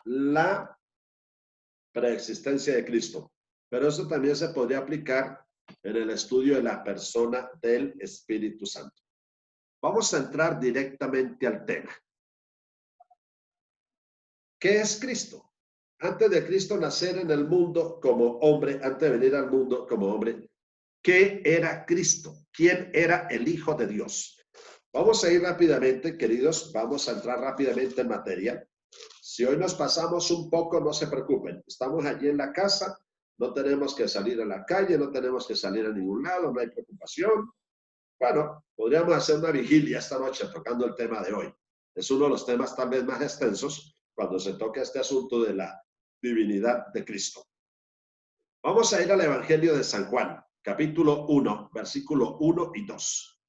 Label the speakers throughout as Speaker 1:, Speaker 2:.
Speaker 1: la preexistencia de Cristo. Pero eso también se podría aplicar en el estudio de la persona del Espíritu Santo. Vamos a entrar directamente al tema. ¿Qué es Cristo? Antes de Cristo nacer en el mundo como hombre, antes de venir al mundo como hombre, ¿qué era Cristo? ¿Quién era el Hijo de Dios? Vamos a ir rápidamente, queridos, vamos a entrar rápidamente en materia. Si hoy nos pasamos un poco, no se preocupen. Estamos allí en la casa, no tenemos que salir a la calle, no tenemos que salir a ningún lado, no hay preocupación. Bueno, podríamos hacer una vigilia esta noche tocando el tema de hoy. Es uno de los temas tal vez más extensos cuando se toca este asunto de la divinidad de Cristo. Vamos a ir al Evangelio de San Juan, capítulo 1, versículo 1 y 2.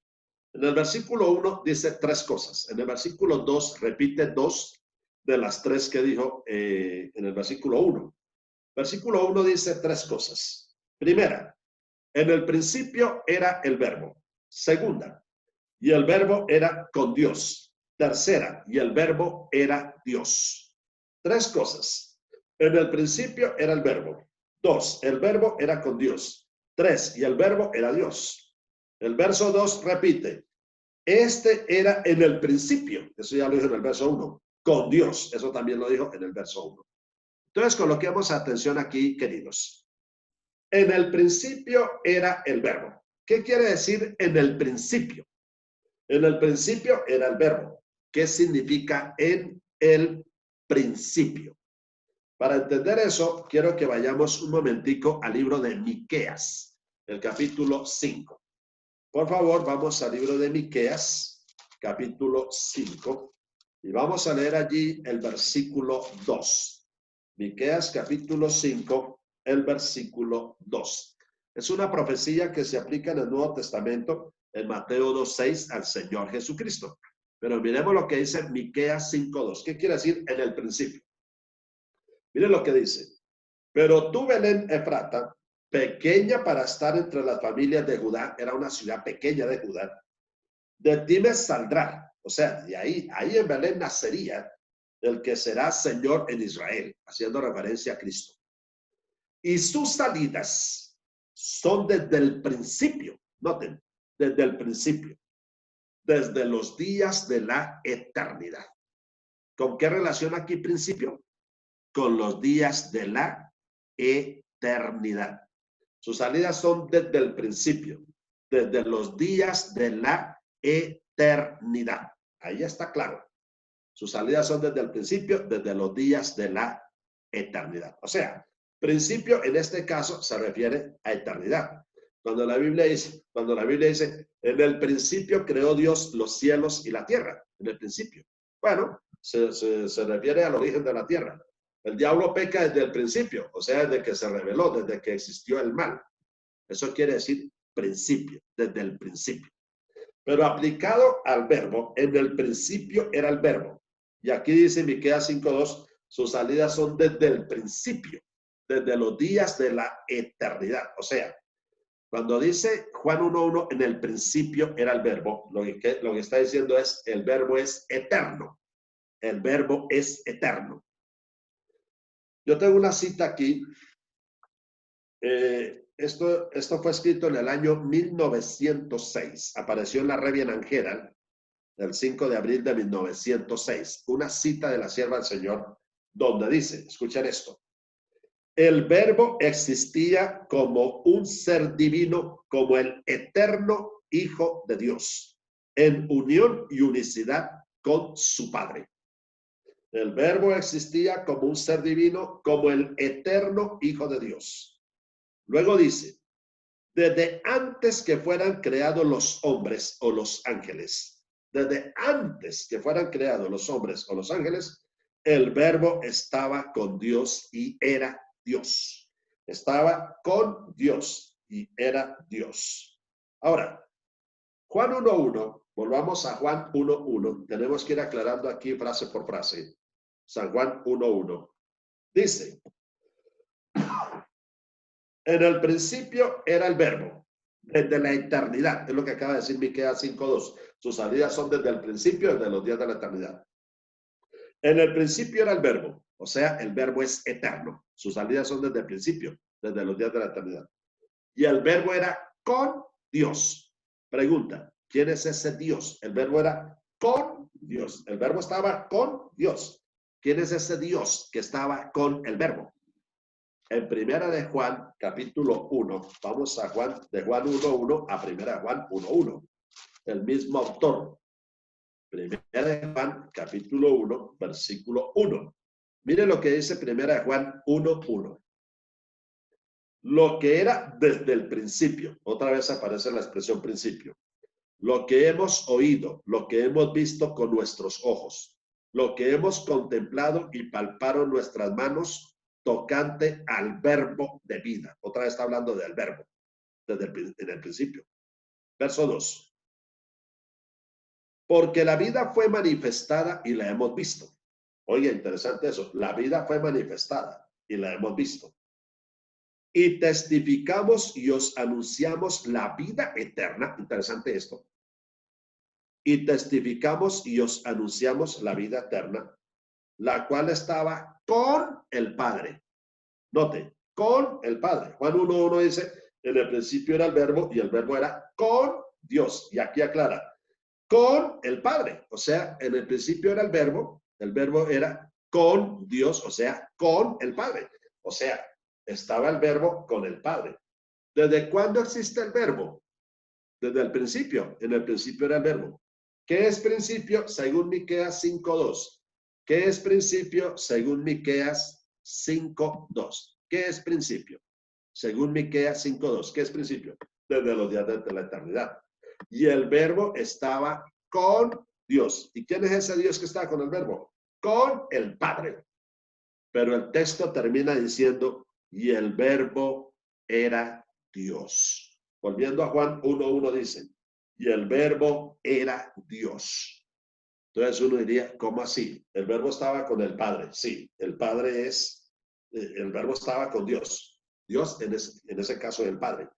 Speaker 1: En el versículo 1 dice tres cosas. En el versículo 2 repite dos de las tres que dijo en el versículo 1. Versículo 1 dice tres cosas. Primera, en el principio era el verbo. Segunda, y el verbo era con Dios. Tercera, y el verbo era Dios. Tres cosas. En el principio era el verbo. Dos, el verbo era con Dios. Tres, y el verbo era Dios. El verso 2 repite, este era en el principio, eso ya lo dijo en el verso 1, con Dios, eso también lo dijo en el verso 1. Entonces coloquemos atención aquí, queridos. En el principio era el verbo. ¿Qué quiere decir en el principio? En el principio era el verbo. ¿Qué significa en el principio? Para entender eso, quiero que vayamos un momentico al libro de Miqueas, el capítulo 5. Por favor, vamos al libro de Miqueas, capítulo 5, y vamos a leer allí el versículo 2. Miqueas, capítulo 5, el versículo 2. Es una profecía que se aplica en el Nuevo Testamento, en Mateo 2:6, al Señor Jesucristo. Pero miremos lo que dice Miqueas 5:2. ¿Qué quiere decir en el principio? Miren lo que dice. Pero tú, Belén Efrata, pequeña para estar entre las familias de Judá, era una ciudad pequeña de Judá, de ti me saldrá, o sea, de ahí en Belén nacería el que será Señor en Israel, haciendo referencia a Cristo. Y sus salidas son desde el principio, noten, desde el principio, desde los días de la eternidad. ¿Con qué relación aquí principio? Con los días de la eternidad. Sus salidas son desde el principio, desde los días de la eternidad. Ahí está claro. Sus salidas son desde el principio, desde los días de la eternidad. O sea, principio en este caso se refiere a eternidad. Cuando la Biblia dice, en el principio creó Dios los cielos y la tierra, en el principio. Bueno, se refiere al origen de la tierra. El diablo peca desde el principio, o sea, desde que se reveló, desde que existió el mal. Eso quiere decir principio, desde el principio. Pero aplicado al verbo, en el principio era el verbo. Y aquí dice Miqueas 5:2, sus salidas son desde el principio, desde los días de la eternidad. O sea, cuando dice Juan 1:1, en el principio era el verbo, lo que está diciendo es, el verbo es eterno. El verbo es eterno. Yo tengo una cita aquí. Esto fue escrito en el año 1906. Apareció en la Revia Angera del 5 de abril de 1906. Una cita de la sierva del Señor donde dice, escuchen esto, el verbo existía como un ser divino, como el eterno Hijo de Dios, en unión y unicidad con su Padre. El verbo existía como un ser divino, como el eterno Hijo de Dios. Luego dice, desde antes que fueran creados los hombres o los ángeles, desde antes que fueran creados los hombres o los ángeles, el verbo estaba con Dios y era Dios. Estaba con Dios y era Dios. Ahora, Juan 1:1, volvamos a Juan 1:1. Tenemos que ir aclarando aquí frase por frase. San Juan 1:1. Dice, en el principio era el verbo, desde la eternidad. Es lo que acaba de decir Miqueas 5:2. Sus salidas son desde el principio, desde los días de la eternidad. En el principio era el verbo. O sea, el verbo es eterno. Sus salidas son desde el principio, desde los días de la eternidad. Y el verbo era con Dios. Pregunta, ¿quién es ese Dios? El verbo era con Dios. El verbo estaba con Dios. ¿Quién es ese Dios que estaba con el verbo? En primera de Juan, capítulo 1, vamos a Juan, de Juan 1:1 a primera de Juan 1:1. El mismo autor. Primera de Juan, capítulo 1, versículo 1. Mire lo que dice primera de Juan 1:1. Lo que era desde el principio, otra vez aparece la expresión principio, lo que hemos oído, lo que hemos visto con nuestros ojos, lo que hemos contemplado y palparon nuestras manos tocante al verbo de vida. Otra vez está hablando del verbo, en el principio. Verso 2. Porque la vida fue manifestada y la hemos visto. Oye, interesante eso. La vida fue manifestada y la hemos visto. Y testificamos y os anunciamos la vida eterna. Interesante esto. Y testificamos y os anunciamos la vida eterna, la cual estaba con el Padre. Note, con el Padre. Juan 1:1 dice, en el principio era el verbo y el verbo era con Dios. Y aquí aclara, con el Padre. O sea, en el principio era el verbo era con Dios, o sea, con el Padre. O sea, estaba el verbo con el Padre. ¿Desde cuándo existe el verbo? Desde el principio. En el principio era el verbo. ¿Qué es principio? Según Miqueas 5:2. ¿Qué es principio? Según Miqueas 5:2. ¿Qué es principio? Según Miqueas 5:2. ¿Qué es principio? Desde los días de la eternidad. Y el verbo estaba con Dios. ¿Y quién es ese Dios que está con el verbo? Con el Padre. Pero el texto termina diciendo, y el verbo era Dios. Volviendo a Juan 1:1 dice, y el verbo era Dios. Entonces uno diría, ¿cómo así? El verbo estaba con el Padre. Sí, el Padre el verbo estaba con Dios. Dios en ese caso el Padre.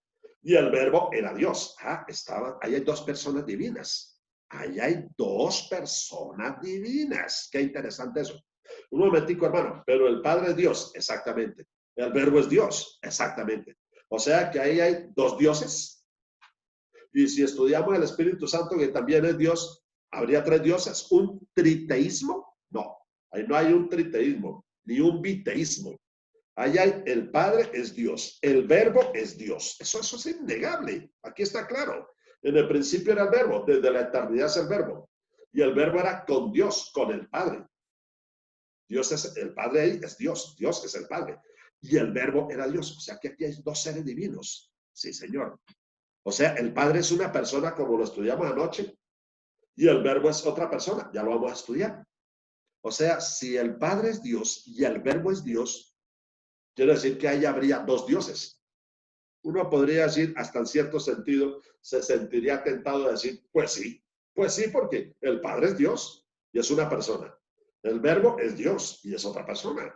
Speaker 1: Y el verbo era Dios. Ahí hay dos personas divinas. Ahí hay dos personas divinas. Qué interesante eso. Un momentico, hermano, pero el Padre es Dios, exactamente. El verbo es Dios, exactamente. O sea que ahí hay dos dioses. Y si estudiamos el Espíritu Santo, que también es Dios, ¿habría tres dioses? ¿Un triteísmo? No, ahí no hay un triteísmo, ni un biteísmo. Ahí hay, el Padre es Dios, el verbo es Dios. Eso es innegable. Aquí está claro. En el principio era el verbo, desde la eternidad es el verbo. Y el verbo era con Dios, con el Padre. Dios es el Padre, ahí es Dios, Dios es el Padre. Y el verbo era Dios. O sea que aquí hay dos seres divinos. Sí, Señor. O sea, el Padre es una persona como lo estudiamos anoche y el verbo es otra persona. Ya lo vamos a estudiar. O sea, si el Padre es Dios y el verbo es Dios, quiere decir que ahí habría dos dioses. Uno podría decir, hasta en cierto sentido, se sentiría tentado de decir, pues sí, porque el Padre es Dios y es una persona. El verbo es Dios y es otra persona.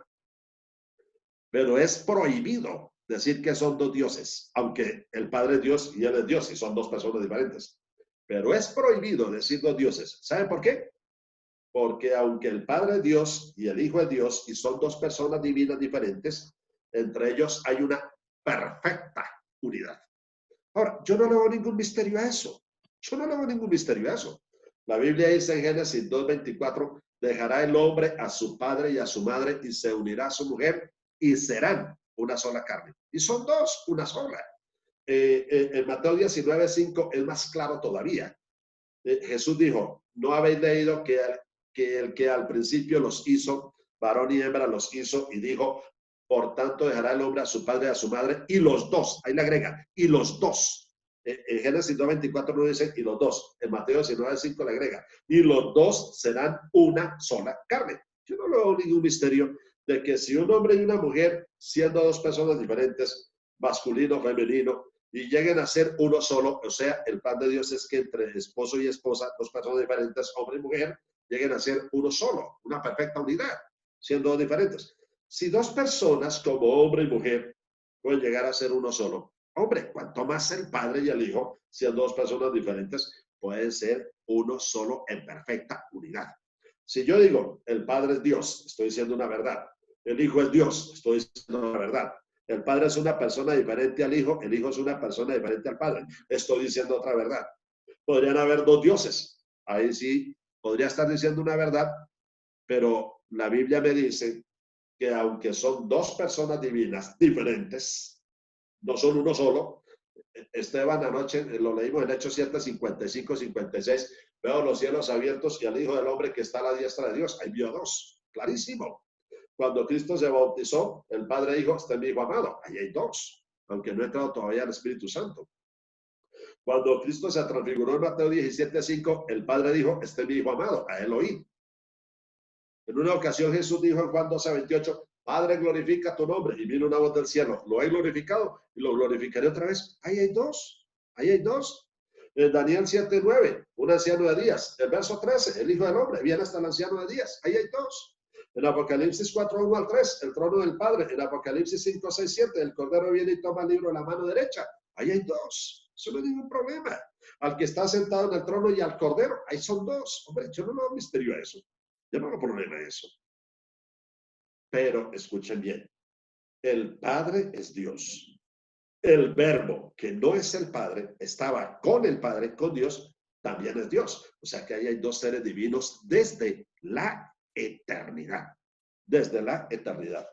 Speaker 1: Pero es prohibido decir que son dos dioses, aunque el Padre es Dios y Él es Dios y son dos personas diferentes. Pero es prohibido decir dos dioses. ¿Saben por qué? Porque aunque el Padre es Dios y el Hijo es Dios y son dos personas divinas diferentes, entre ellos hay una perfecta unidad. Ahora, yo no le veo ningún misterio a eso. Yo no le veo ningún misterio a eso. La Biblia dice en Génesis 2:24, dejará el hombre a su padre y a su madre y se unirá a su mujer y serán una sola carne. Y son dos, una sola. En Mateo 19:5 es más claro todavía. Jesús dijo, ¿no habéis leído que el que al principio los hizo, varón y hembra los hizo, y dijo, por tanto dejará el hombre a su padre y a su madre, y los dos, ahí le agrega, y los dos. En Génesis 2:24 no dice, y los dos. En Mateo 19:5 le agrega, y los dos serán una sola carne. Yo no veo ningún misterio de que si un hombre y una mujer, siendo dos personas diferentes, masculino, femenino, y lleguen a ser uno solo, o sea, el plan de Dios es que entre esposo y esposa, dos personas diferentes, hombre y mujer, lleguen a ser uno solo, una perfecta unidad, siendo diferentes. Si dos personas como hombre y mujer pueden llegar a ser uno solo, hombre, cuanto más el Padre y el Hijo, siendo dos personas diferentes, pueden ser uno solo en perfecta unidad. Si yo digo, el Padre es Dios, estoy diciendo una verdad. El Hijo es Dios, estoy diciendo una verdad. El Padre es una persona diferente al Hijo, el Hijo es una persona diferente al Padre. Estoy diciendo otra verdad. Podrían haber dos dioses. Ahí sí podría estar diciendo una verdad, pero la Biblia me dice que aunque son dos personas divinas diferentes, no son uno solo. Esteban anoche lo leímos en Hechos 7, 55, 56. Veo los cielos abiertos y al Hijo del Hombre que está a la diestra de Dios. Ahí vio dos, clarísimo. Cuando Cristo se bautizó, el Padre dijo, este es mi Hijo amado. Ahí hay dos, aunque no ha entrado todavía el Espíritu Santo. Cuando Cristo se transfiguró en Mateo 17, 5, el Padre dijo, este es mi Hijo amado, a él oí. En una ocasión Jesús dijo en Juan 12, 28, Padre, glorifica tu nombre. Y vino una voz del cielo, lo he glorificado y lo glorificaré otra vez. Ahí hay dos, ahí hay dos. En Daniel 7, 9, un anciano de días. El verso 13, el Hijo del Hombre, viene hasta el anciano de días. Ahí hay dos. En Apocalipsis 4, 1 al 3, el trono del Padre. En Apocalipsis 5, 6, 7, el Cordero viene y toma el libro en la mano derecha. Ahí hay dos. Eso no hay ningún problema. Al que está sentado en el trono y al Cordero, ahí son dos. Hombre, yo no lo misterio a eso. Yo no lo problema a eso. Pero escuchen bien, el Padre es Dios. El Verbo, que no es el Padre, estaba con el Padre, con Dios, también es Dios. O sea que ahí hay dos seres divinos desde la eternidad. Desde la eternidad.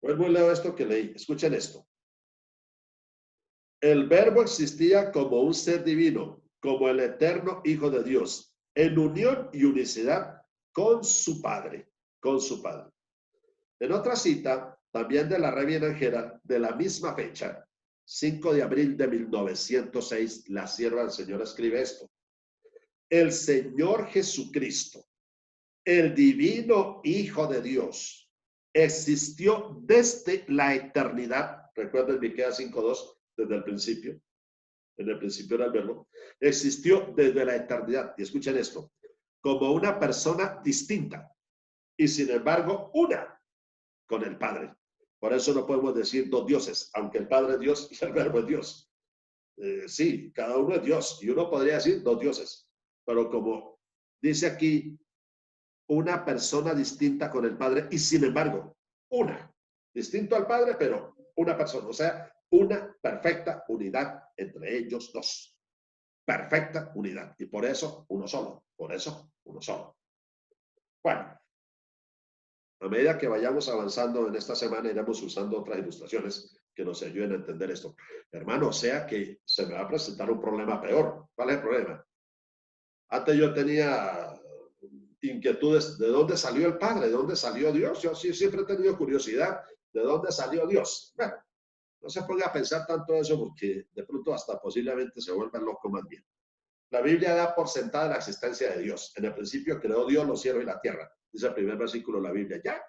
Speaker 1: Vuelvo y leo esto que leí. Escuchen esto. El Verbo existía como un ser divino, como el eterno Hijo de Dios, en unión y unicidad con su Padre, con su Padre. En otra cita, también de la Reina Angela, de la misma fecha, 5 de abril de 1906, la sierva del Señor escribe esto. El Señor Jesucristo, el divino Hijo de Dios, existió desde la eternidad. Recuerden Miqueas 5:2, desde el principio. En el principio era el verbo. Existió desde la eternidad. Y escuchen esto, como una persona distinta y sin embargo una con el Padre. Por eso no podemos decir dos dioses, aunque el Padre es Dios y el Verbo es Dios. Sí, cada uno es Dios y uno podría decir dos dioses, pero como dice aquí, una persona distinta con el Padre y sin embargo, una, distinto al Padre, pero una persona, o sea, una perfecta unidad entre ellos dos. Perfecta unidad y por eso uno solo, por eso uno solo. Bueno, a medida que vayamos avanzando en esta semana, iremos usando otras ilustraciones que nos ayuden a entender esto. Hermano, o sea que se me va a presentar un problema peor. ¿Cuál es el problema? Antes yo tenía inquietudes de dónde salió el Padre, de dónde salió Dios. Yo sí, siempre he tenido curiosidad de dónde salió Dios. Bueno, no se ponga a pensar tanto eso porque de pronto hasta posiblemente se vuelva loco más bien. La Biblia da por sentada la existencia de Dios. En el principio creó Dios los cielos y la tierra. Dice el primer versículo de la Biblia. Ya.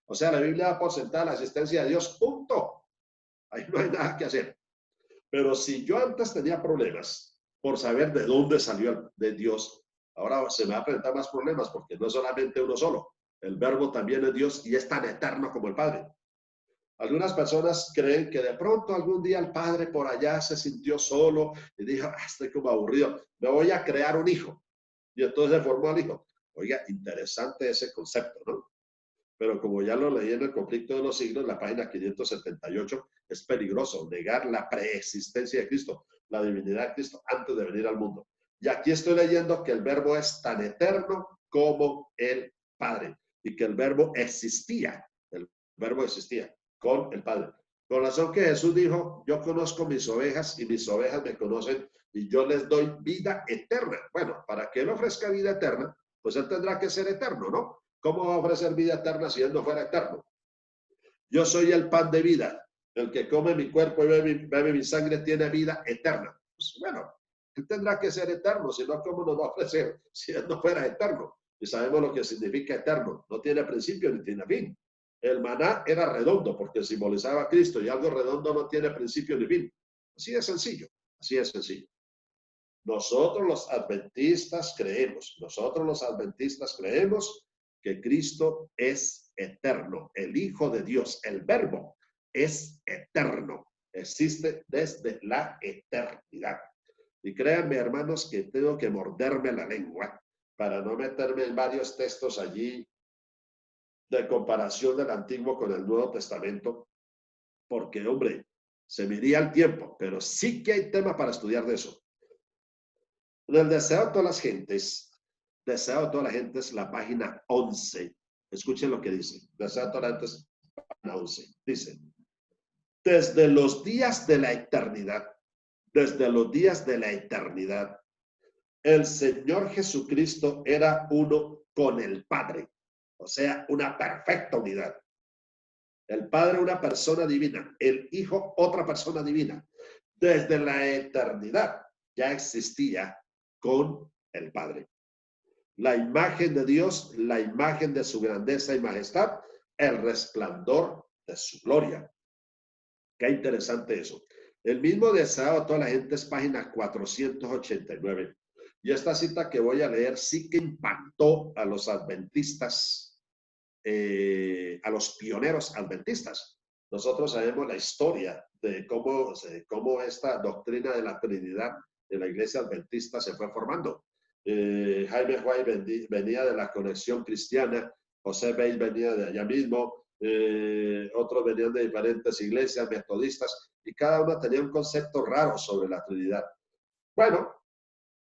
Speaker 1: O sea, la Biblia da por sentada la existencia de Dios, punto. Ahí no hay nada que hacer. Pero si yo antes tenía problemas por saber de dónde salió de Dios, ahora se me va a presentar más problemas porque no es solamente uno solo. El Verbo también es Dios y es tan eterno como el Padre. Algunas personas creen que de pronto algún día el Padre por allá se sintió solo y dijo, estoy como aburrido, me voy a crear un hijo. Y entonces se formó el hijo. Oiga, interesante ese concepto, ¿no? Pero como ya lo leí en el conflicto de los siglos, la página 578, es peligroso negar la preexistencia de Cristo, la divinidad de Cristo antes de venir al mundo. Y aquí estoy leyendo que el Verbo es tan eterno como el Padre y que el Verbo existía con el Padre. Con razón que Jesús dijo, yo conozco mis ovejas y mis ovejas me conocen y yo les doy vida eterna. Bueno, para que Él ofrezca vida eterna, pues Él tendrá que ser eterno, ¿no? ¿Cómo va a ofrecer vida eterna si Él no fuera eterno? Yo soy el pan de vida. El que come mi cuerpo y bebe mi sangre tiene vida eterna. Pues bueno, Él tendrá que ser eterno, si no, ¿cómo nos va a ofrecer si Él no fuera eterno? Y sabemos lo que significa eterno. No tiene principio ni tiene fin. El maná era redondo porque simbolizaba a Cristo y algo redondo no tiene principio ni fin. Así de sencillo, así de sencillo. Nosotros los adventistas creemos que Cristo es eterno, el Hijo de Dios, el Verbo es eterno, existe desde la eternidad. Y créanme, hermanos, que tengo que morderme la lengua para no meterme en varios textos allí de comparación del Antiguo con el Nuevo Testamento, porque, hombre, se me iría el tiempo, pero sí que hay tema para estudiar de eso. En el Deseo de todas las gentes, Deseo de todas las gentes, la página 11. Escuchen lo que dice. Deseo de todas las gentes, página 11. Dice, desde los días de la eternidad, desde los días de la eternidad, el Señor Jesucristo era uno con el Padre, o sea, una perfecta unidad. El Padre, una persona divina, el Hijo, otra persona divina. Desde la eternidad ya existía con el Padre. La imagen de Dios, la imagen de su grandeza y majestad, el resplandor de su gloria. Qué interesante eso. El mismo Deseo a toda la gente es página 489. Y esta cita que voy a leer sí que impactó a los adventistas, a los pioneros adventistas. Nosotros sabemos la historia de cómo esta doctrina de la Trinidad en la iglesia adventista se fue formando. Jaime White venía de la Conexión Cristiana, José Bale venía de allá mismo, otros venían de diferentes iglesias metodistas y cada uno tenía un concepto raro sobre la Trinidad. Bueno,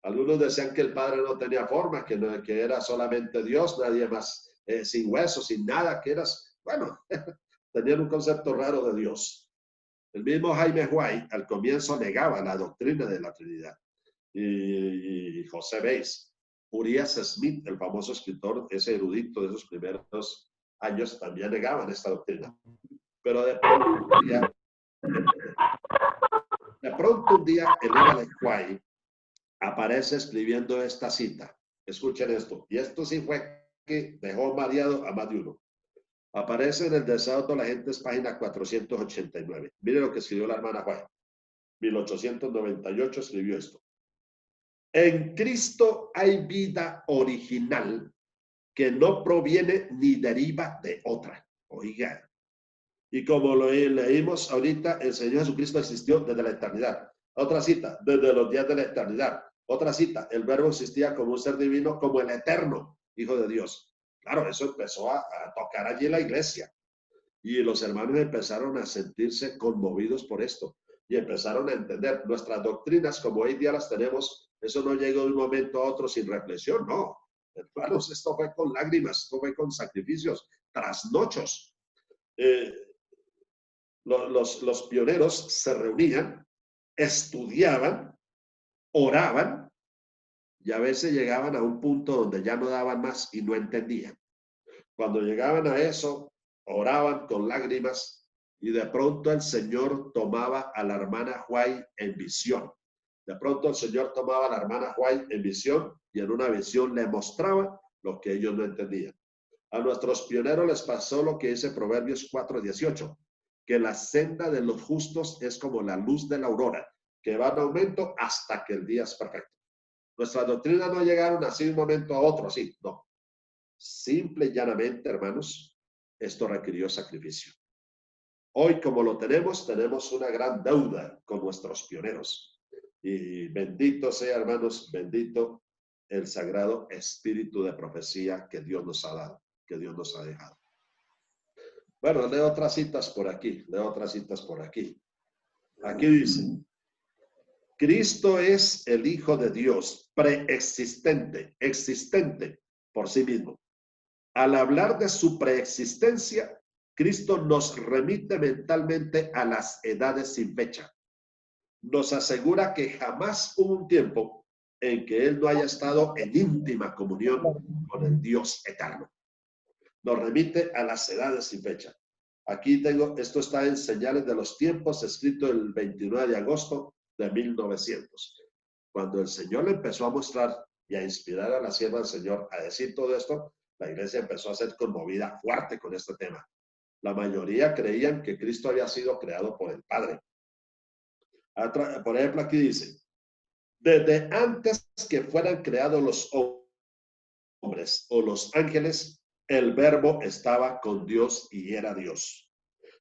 Speaker 1: algunos decían que el Padre no tenía forma, que era solamente Dios, nadie más, sin huesos, sin nada, que eras, bueno, tenían un concepto raro de Dios. El mismo Jaime White al comienzo negaba la doctrina de la Trinidad. Y José Beis, Urias Smith, el famoso escritor, ese erudito de esos primeros años, también negaban esta doctrina. Pero de pronto un día el Ellen White aparece escribiendo esta cita. Escuchen esto. Y esto sí fue que dejó mareado a más de uno. Aparece en el Deseo de toda la gente, es página 489. Miren lo que escribió la hermana White. 1898 escribió esto. En Cristo hay vida original que no proviene ni deriva de otra. Oiga. Y como lo leímos ahorita, el Señor Jesucristo existió desde la eternidad. Otra cita, desde los días de la eternidad. Otra cita, el Verbo existía como un ser divino, como el eterno Hijo de Dios. Claro, eso empezó a tocar allí en la iglesia. Y los hermanos empezaron a sentirse conmovidos por esto. Y empezaron a entender nuestras doctrinas, como hoy día las tenemos, eso no llegó de un momento a otro sin reflexión, no. Hermanos, esto fue con lágrimas, esto fue con sacrificios, trasnochos. Los pioneros se reunían, estudiaban, oraban y a veces llegaban a un punto donde ya no daban más y no entendían. Cuando llegaban a eso, oraban con lágrimas y de pronto el Señor tomaba a la hermana White en visión. De pronto el Señor tomaba a la hermana White en visión y en una visión le mostraba lo que ellos no entendían. A nuestros pioneros les pasó lo que dice Proverbios 4:18, que la senda de los justos es como la luz de la aurora, que va en aumento hasta que el día es perfecto. Nuestras doctrinas no llegaron así de un momento a otro, así, no. Simple y llanamente, hermanos, esto requirió sacrificio. Hoy, como lo tenemos una gran deuda con nuestros pioneros. Y bendito sea, hermanos, bendito el sagrado espíritu de profecía que Dios nos ha dado, que Dios nos ha dejado. Bueno, leo otras citas por aquí, Aquí dice, Cristo es el Hijo de Dios, preexistente, existente por sí mismo. Al hablar de su preexistencia, Cristo nos remite mentalmente a las edades sin fecha. Nos asegura que jamás hubo un tiempo en que Él no haya estado en íntima comunión con el Dios eterno. Nos remite a las edades sin fecha. Aquí tengo, esto está en Señales de los Tiempos, escrito el 29 de agosto de 1900. Cuando el Señor le empezó a mostrar y a inspirar a la sierva del Señor a decir todo esto, la iglesia empezó a ser conmovida fuerte con este tema. La mayoría creían que Cristo había sido creado por el Padre. Por ejemplo, aquí dice, desde antes que fueran creados los hombres o los ángeles, el Verbo estaba con Dios y era Dios.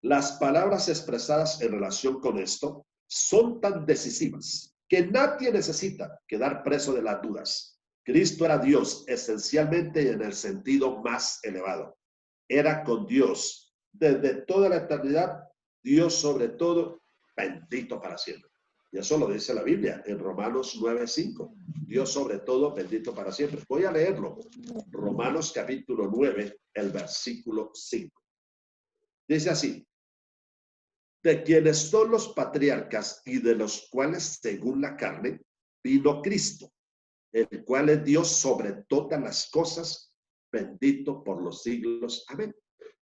Speaker 1: Las palabras expresadas en relación con esto son tan decisivas que nadie necesita quedar preso de las dudas. Cristo era Dios esencialmente y en el sentido más elevado. Era con Dios desde toda la eternidad, Dios sobre todo, bendito para siempre. Y eso lo dice la Biblia en Romanos 9:5. Dios sobre todo, bendito para siempre. Voy a leerlo. Romanos capítulo 9, el versículo 5. Dice así: de quienes son los patriarcas y de los cuales, según la carne, vino Cristo, el cual es Dios sobre todas las cosas, bendito por los siglos. Amén.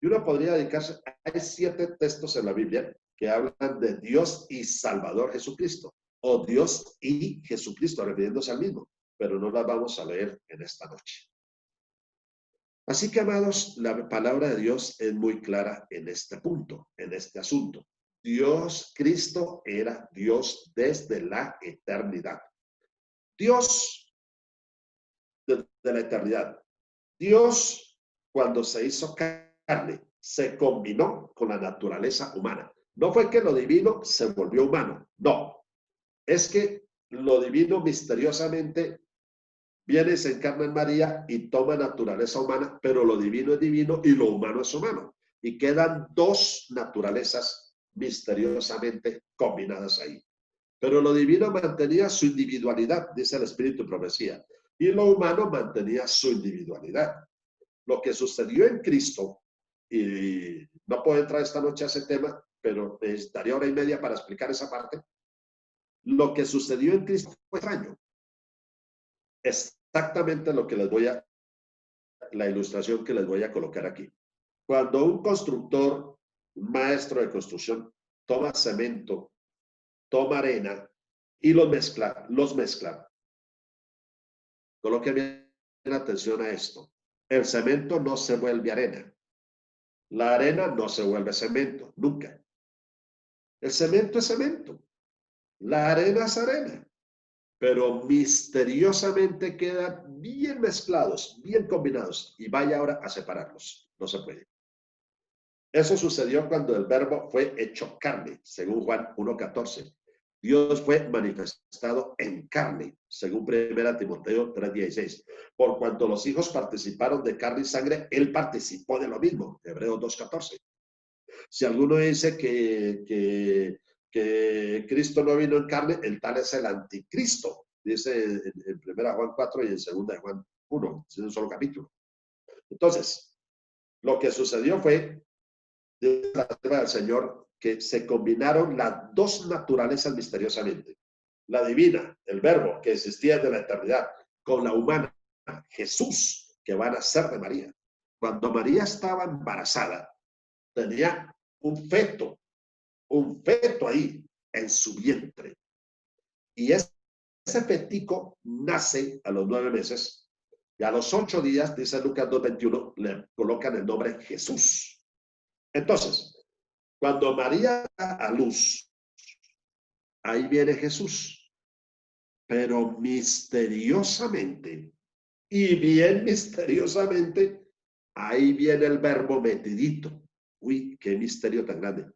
Speaker 1: Y uno podría dedicarse, hay 7 textos en la Biblia que hablan de Dios y Salvador Jesucristo, o Dios y Jesucristo, refiriéndose al mismo, pero no las vamos a leer en esta noche. Así que, amados, la palabra de Dios es muy clara en este punto, en este asunto. Dios, Cristo, era Dios desde la eternidad. Dios desde la eternidad. Dios, cuando se hizo carne, se combinó con la naturaleza humana. No fue que lo divino se volvió humano, no. Es que lo divino misteriosamente viene y se encarna en María y toma naturaleza humana, pero lo divino es divino y lo humano es humano. Y quedan 2 naturalezas misteriosamente combinadas ahí. Pero lo divino mantenía su individualidad, dice el Espíritu y Profecía, y lo humano mantenía su individualidad. Lo que sucedió en Cristo, y no puedo entrar esta noche a ese tema, pero necesitaría 1:30 para explicar esa parte. Lo que sucedió en Cristo fue extraño. Exactamente lo que les voy a, la ilustración que les voy a colocar aquí. Cuando un constructor, un maestro de construcción, toma cemento, toma arena y los mezcla. Coloquen bien atención a esto. El cemento no se vuelve arena. La arena no se vuelve cemento, nunca. El cemento es cemento. La arena es arena. Pero misteriosamente quedan bien mezclados, bien combinados. Y vaya ahora a separarlos. No se puede. Eso sucedió cuando el verbo fue hecho carne, según Juan 1:14. Dios fue manifestado en carne, según 1 Timoteo 3:16. Por cuanto los hijos participaron de carne y sangre, él participó de lo mismo, Hebreos 2:14. Si alguno dice que Cristo no vino en carne, el tal es el anticristo, dice en 1 Juan 4 y en 2 Juan 1, es un solo capítulo. Entonces, lo que sucedió fue, de la tierra del Señor, que se combinaron las 2 naturalezas misteriosamente. La divina, el verbo que existía desde la eternidad, con la humana, Jesús, que va a nacer de María. Cuando María estaba embarazada, tenía un feto ahí en su vientre. Y ese fetico nace a los 9 meses y a los 8 días, dice Lucas 2:21, le colocan el nombre Jesús. Entonces, cuando María da a luz, ahí viene Jesús, pero misteriosamente, y bien misteriosamente, ahí viene el verbo metidito. Uy, qué misterio tan grande.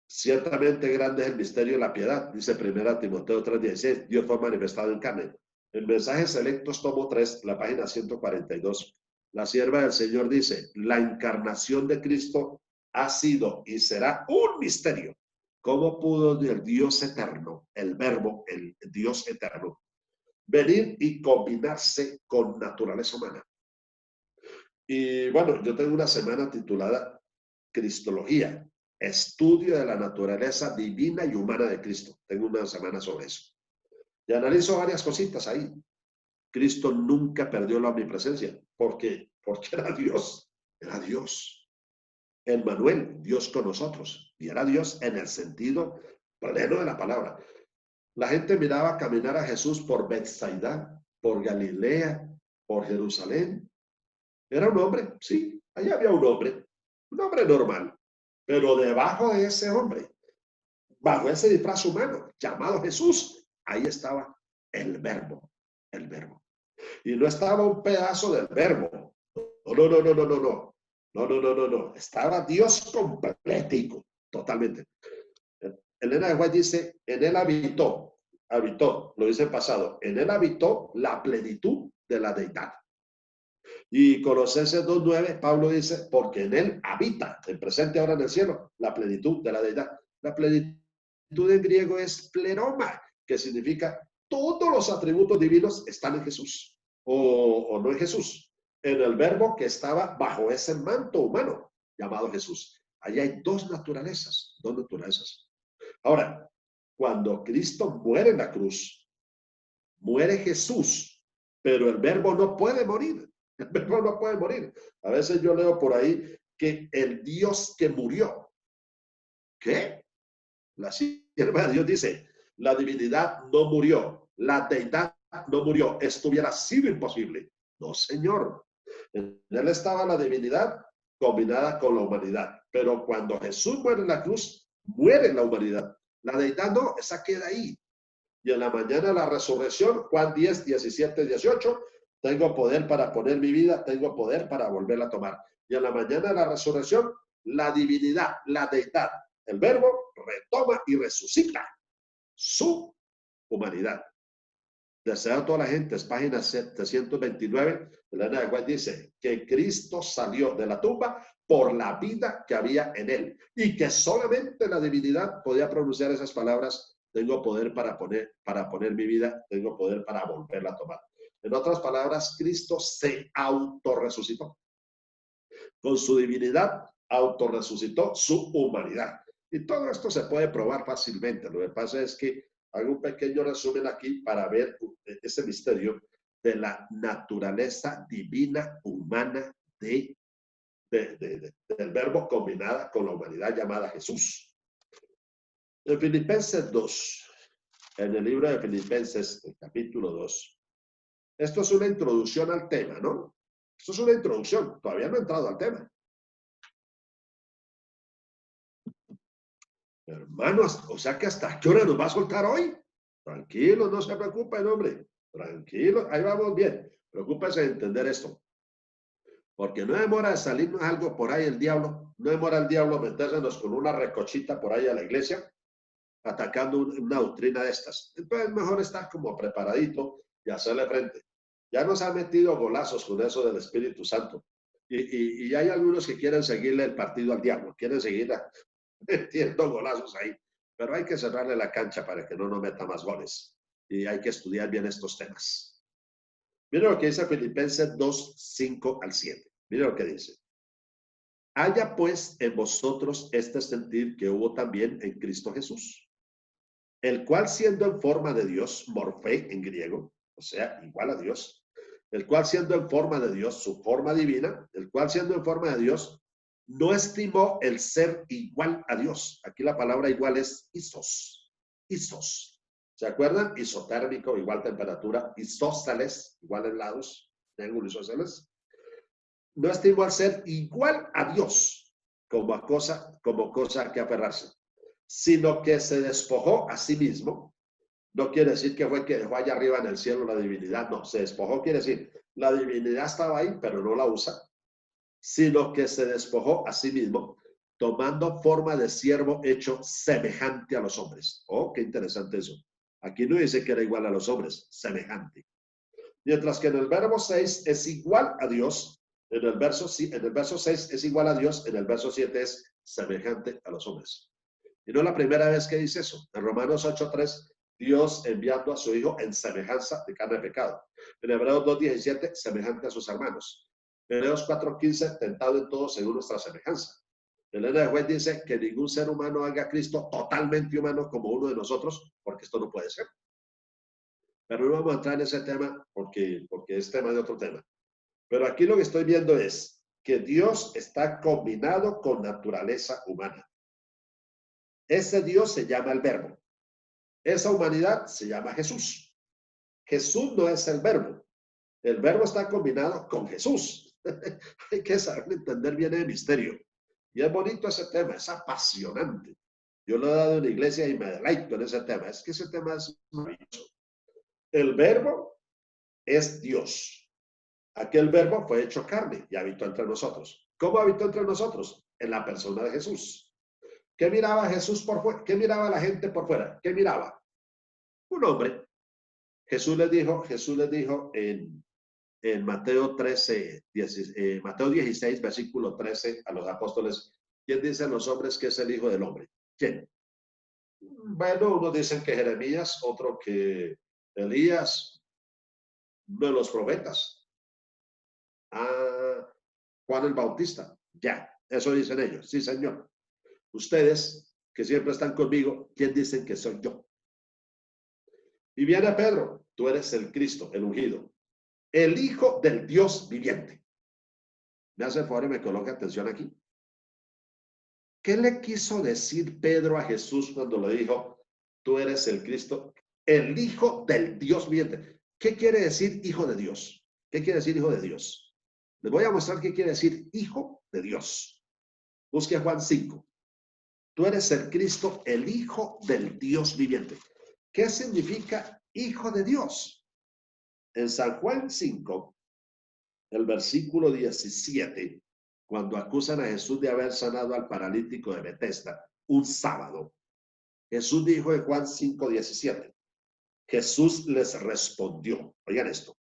Speaker 1: Ciertamente grande es el misterio de la piedad, dice 1 Timoteo 3:16, Dios fue manifestado en carne. En Mensajes Selectos, tomo 3, la página 142, la sierva del Señor dice, la encarnación de Cristo ha sido y será un misterio. ¿Cómo pudo el Dios eterno, el verbo, el Dios eterno, venir y combinarse con naturaleza humana? Y bueno, yo tengo una semana titulada Cristología, estudio de la naturaleza divina y humana de Cristo. Tengo una semana sobre eso. Y analizo varias cositas ahí. Cristo nunca perdió la omnipresencia. ¿Por qué? Porque era Dios. Era Dios. Emmanuel, Dios con nosotros. Y era Dios en el sentido pleno de la palabra. La gente miraba caminar a Jesús por Bethsaida, por Galilea, por Jerusalén. Era un hombre, sí, allá había un hombre normal. Pero debajo de ese hombre, bajo ese disfraz humano llamado Jesús, ahí estaba el verbo, el verbo. Y no estaba un pedazo del verbo. No. Estaba Dios completico, totalmente. Elena de White dice, en él habitó. habitó, lo dice en pasado, en él habitó la plenitud de la deidad. Y Colosenses 2:9, Pablo dice, porque en él habita, en presente ahora en el cielo, la plenitud de la deidad. La plenitud en griego es pleroma, que significa todos los atributos divinos están en Jesús, o no en Jesús, en el verbo que estaba bajo ese manto humano llamado Jesús. Allí hay dos naturalezas, dos naturalezas. Ahora, cuando Cristo muere en la cruz, muere Jesús, pero el verbo no puede morir. El verbo no puede morir. A veces yo leo por ahí que el Dios que murió, ¿qué? La sierva de Dios dice, la divinidad no murió, la deidad no murió, esto hubiera sido imposible. No, señor. En él estaba la divinidad combinada con la humanidad, pero cuando Jesús muere en la cruz, muere la humanidad. La deidad no, esa queda ahí. Y en la mañana de la resurrección, Juan 10, 17, 18, tengo poder para poner mi vida, tengo poder para volverla a tomar. Y en la mañana de la resurrección, la divinidad, la deidad, el verbo retoma y resucita su humanidad. Deseo a toda la gente, es página 729, Elena de White dice que Cristo salió de la tumba por la vida que había en él y que solamente la divinidad podía pronunciar esas palabras, tengo poder para poner mi vida, tengo poder para volverla a tomar. En otras palabras, Cristo se autorresucitó. Con su divinidad, autorresucitó su humanidad. Y todo esto se puede probar fácilmente. Lo que pasa es que hago un pequeño resumen aquí para ver ese misterio de la naturaleza divina humana del verbo combinada con la humanidad llamada Jesús. En Filipenses 2, en el libro de Filipenses, el capítulo 2, esto es una introducción al tema, ¿no? Esto es una introducción, todavía no he entrado al tema. Hermanos, o sea que hasta qué hora nos va a soltar hoy. Tranquilos, no se preocupen, hombre. Tranquilos, ahí vamos bien. Preocúpense de entender esto. Porque no demora de salirnos algo por ahí el diablo. No demora el diablo metérsenos con una recochita por ahí a la iglesia, atacando una doctrina de estas. Entonces mejor estar como preparadito y hacerle frente. Ya nos han metido golazos con eso del Espíritu Santo. Y hay algunos que quieren seguirle el partido al diablo, quieren seguir metiendo golazos ahí. Pero hay que cerrarle la cancha para que no nos meta más goles. Y hay que estudiar bien estos temas. Miren lo que dice Filipenses 2, 5 al 7. Miren lo que dice. Haya pues en vosotros este sentir que hubo también en Cristo Jesús, el cual siendo en forma de Dios, morfé en griego, o sea, igual a Dios, el cual siendo en forma de Dios, su forma divina, el cual siendo en forma de Dios, no estimó el ser igual a Dios. Aquí la palabra igual es isos. Isos. ¿Se acuerdan? Isotérmico, igual temperatura. Isósceles, igual en lados. Triángulo isósceles. No estimó al ser igual a Dios como cosa que aferrarse, sino que se despojó a sí mismo. No quiere decir que fue que dejó allá arriba en el cielo la divinidad. No, se despojó quiere decir la divinidad estaba ahí, pero no la usa, sino que se despojó a sí mismo, tomando forma de siervo hecho semejante a los hombres. Oh, qué interesante eso. Aquí no dice que era igual a los hombres, semejante. Mientras que en el verbo 6 es igual a Dios, en el verso 6 es igual a Dios, en el verso 7 es semejante a los hombres. Y no es la primera vez que dice eso. En Romanos 8:3, Dios enviando a su Hijo en semejanza de carne de pecado. En Hebreos 2:17, semejante a sus hermanos. En Hebreos 4:15, tentado en todo según nuestra semejanza. Elena de White dice que ningún ser humano haga a Cristo totalmente humano como uno de nosotros, porque esto no puede ser. Pero no vamos a entrar en ese tema porque es tema de otro tema. Pero aquí lo que estoy viendo es que Dios está combinado con naturaleza humana. Ese Dios se llama el Verbo. Esa humanidad se llama Jesús. Jesús no es el Verbo. El Verbo está combinado con Jesús. Hay que saber entender bien el misterio. Y es bonito ese tema, es apasionante. Yo lo he dado en la iglesia y me deleito en ese tema. Es que ese tema es maravilloso. El Verbo es Dios. Aquel Verbo fue hecho carne y habitó entre nosotros. ¿Cómo habitó entre nosotros? En la persona de Jesús. ¿Qué miraba Jesús por fuera? ¿Qué miraba la gente por fuera? ¿Qué miraba? un hombre. Jesús les dijo en Mateo 13, Mateo 16, versículo 13 a los apóstoles, ¿quién dicen los hombres que es el Hijo del Hombre? ¿Quién? Bueno, unos dicen que Jeremías, otro que Elías, uno de los profetas. Ah, Juan el Bautista. Ya, eso dicen ellos. Sí, señor. Ustedes, que siempre están conmigo, ¿quién dicen que soy yo? Y viene Pedro, tú eres el Cristo, el ungido, el Hijo del Dios viviente. Me hace el favor y me coloca atención aquí. ¿Qué le quiso decir Pedro a Jesús cuando le dijo, tú eres el Cristo, el Hijo del Dios viviente? ¿Qué quiere decir Hijo de Dios? ¿Qué quiere decir Hijo de Dios? Les voy a mostrar qué quiere decir Hijo de Dios. Busque Juan 5. Tú eres el Cristo, el Hijo del Dios viviente. ¿Qué significa Hijo de Dios? En San Juan 5, el versículo 17, cuando acusan a Jesús de haber sanado al paralítico de Betesda un sábado, Jesús dijo en Juan 5, 17, Jesús les respondió, oigan esto,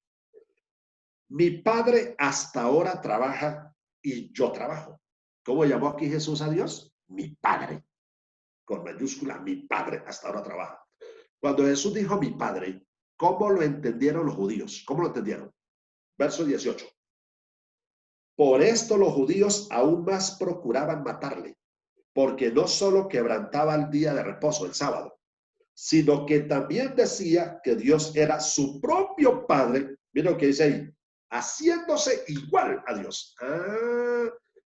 Speaker 1: mi Padre hasta ahora trabaja y yo trabajo. ¿Cómo llamó aquí Jesús a Dios? Mi Padre, con mayúscula, mi Padre hasta ahora trabaja. Cuando Jesús dijo mi Padre, ¿cómo lo entendieron los judíos? ¿Cómo lo entendieron? Verso 18. Por esto los judíos aún más procuraban matarle, porque no solo quebrantaba el día de reposo, el sábado, sino que también decía que Dios era su propio Padre. Mira lo que dice ahí, haciéndose igual a Dios.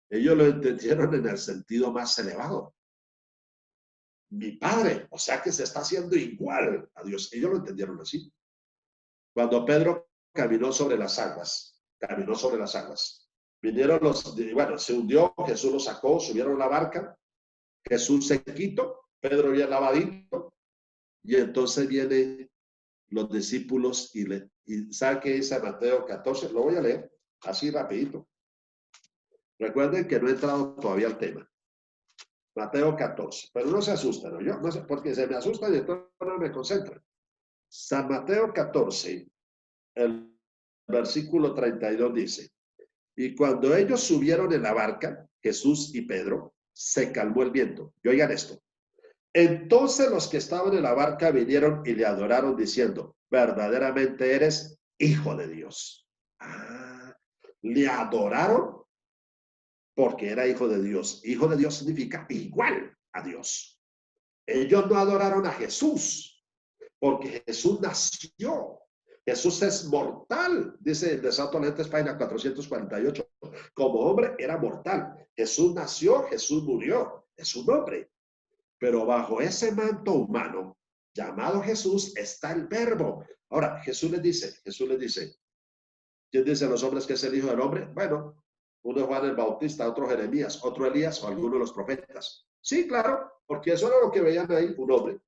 Speaker 1: Ellos lo entendieron en el sentido más elevado. Mi Padre, o sea que se está haciendo igual a Dios. Ellos lo entendieron así. Cuando Pedro caminó sobre las aguas, vinieron bueno, se hundió, Jesús lo sacó, subieron a la barca, Jesús se quitó, Pedro bien lavadito, y entonces vienen los discípulos y ¿sabe qué dice Mateo 14? Lo voy a leer así rapidito. Recuerden que no he entrado todavía al tema. Mateo 14, pero no se asusten, ¿no? Yo no sé, porque se me asustan y entonces no me concentran. San Mateo 14, el versículo 32 dice, y cuando ellos subieron en la barca, Jesús y Pedro, se calmó el viento. Y oigan esto. Entonces los que estaban en la barca vinieron y le adoraron diciendo, verdaderamente eres Hijo de Dios. Le adoraron porque era Hijo de Dios. Hijo de Dios significa igual a Dios. Ellos no adoraron a Jesús porque Jesús nació. Jesús es mortal, dice de Santo Lentes, página 448. Como hombre era mortal. Jesús nació, Jesús murió. Es un hombre. Pero bajo ese manto humano llamado Jesús está el verbo. Ahora, Jesús les dice, ¿quién dice los hombres que es el Hijo del Hombre? Bueno, uno es Juan el Bautista, otro Jeremías, otro Elías o alguno de los profetas. Sí, claro, porque eso era lo que veían ahí, un hombre.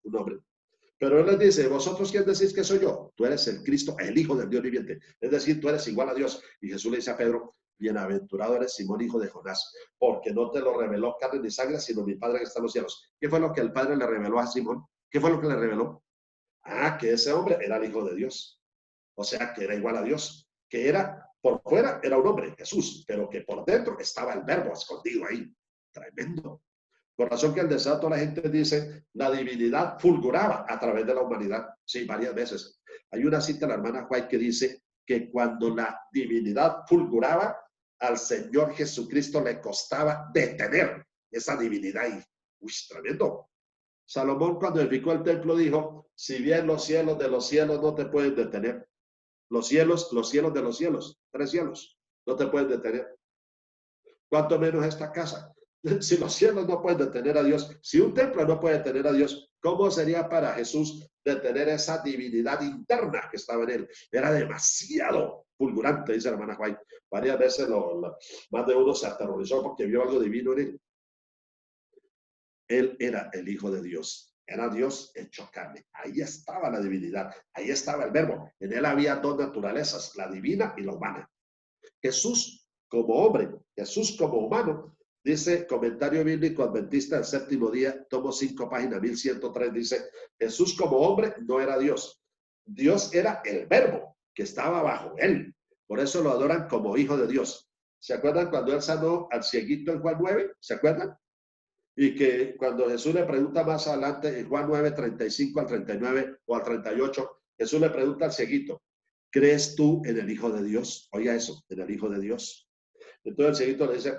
Speaker 1: Pero él les dice, ¿vosotros quién decís que soy yo? Tú eres el Cristo, el Hijo del Dios viviente. Es decir, tú eres igual a Dios. Y Jesús le dice a Pedro, bienaventurado eres Simón, hijo de Jonás, porque no te lo reveló carne ni sangre, sino mi Padre que está en los cielos. ¿Qué fue lo que el Padre le reveló a Simón? ¿Qué fue lo que le reveló? Que ese hombre era el Hijo de Dios. O sea, que era igual a Dios. Que era, por fuera, era un hombre, Jesús, pero que por dentro estaba el verbo escondido ahí. Tremendo. Por razón que el desato la gente dice, la divinidad fulguraba a través de la humanidad. Sí, varias veces. Hay una cita de la hermana White que dice que cuando la divinidad fulguraba, al Señor Jesucristo le costaba detener esa divinidad ahí. Uy, tremendo. Salomón cuando edificó el templo dijo, si bien los cielos de los cielos no te pueden detener, los cielos de los cielos, 3 cielos, no te pueden detener. ¿Cuánto menos esta casa? Si los cielos no pueden detener a Dios, si un templo no puede detener a Dios, ¿cómo sería para Jesús detener esa divinidad interna que estaba en él? Era demasiado fulgurante, dice la hermana White. Varias veces más de uno se aterrorizó porque vio algo divino en él. Él era el Hijo de Dios. Era Dios hecho carne. Ahí estaba la divinidad. Ahí estaba el verbo. En él había 2 naturalezas, la divina y la humana. Jesús como hombre, Jesús como humano, Dice, comentario bíblico adventista del séptimo día, tomo 5, página 1103, dice, Jesús como hombre no era Dios. Dios era el verbo que estaba bajo él. Por eso lo adoran como hijo de Dios. ¿Se acuerdan cuando él sanó al cieguito en Juan 9? ¿Se acuerdan? Y que cuando Jesús le pregunta más adelante en Juan 9, 35 al 39 o al 38, Jesús le pregunta al cieguito, ¿crees tú en el Hijo de Dios? Oiga eso, en el Hijo de Dios. Entonces el cieguito le dice,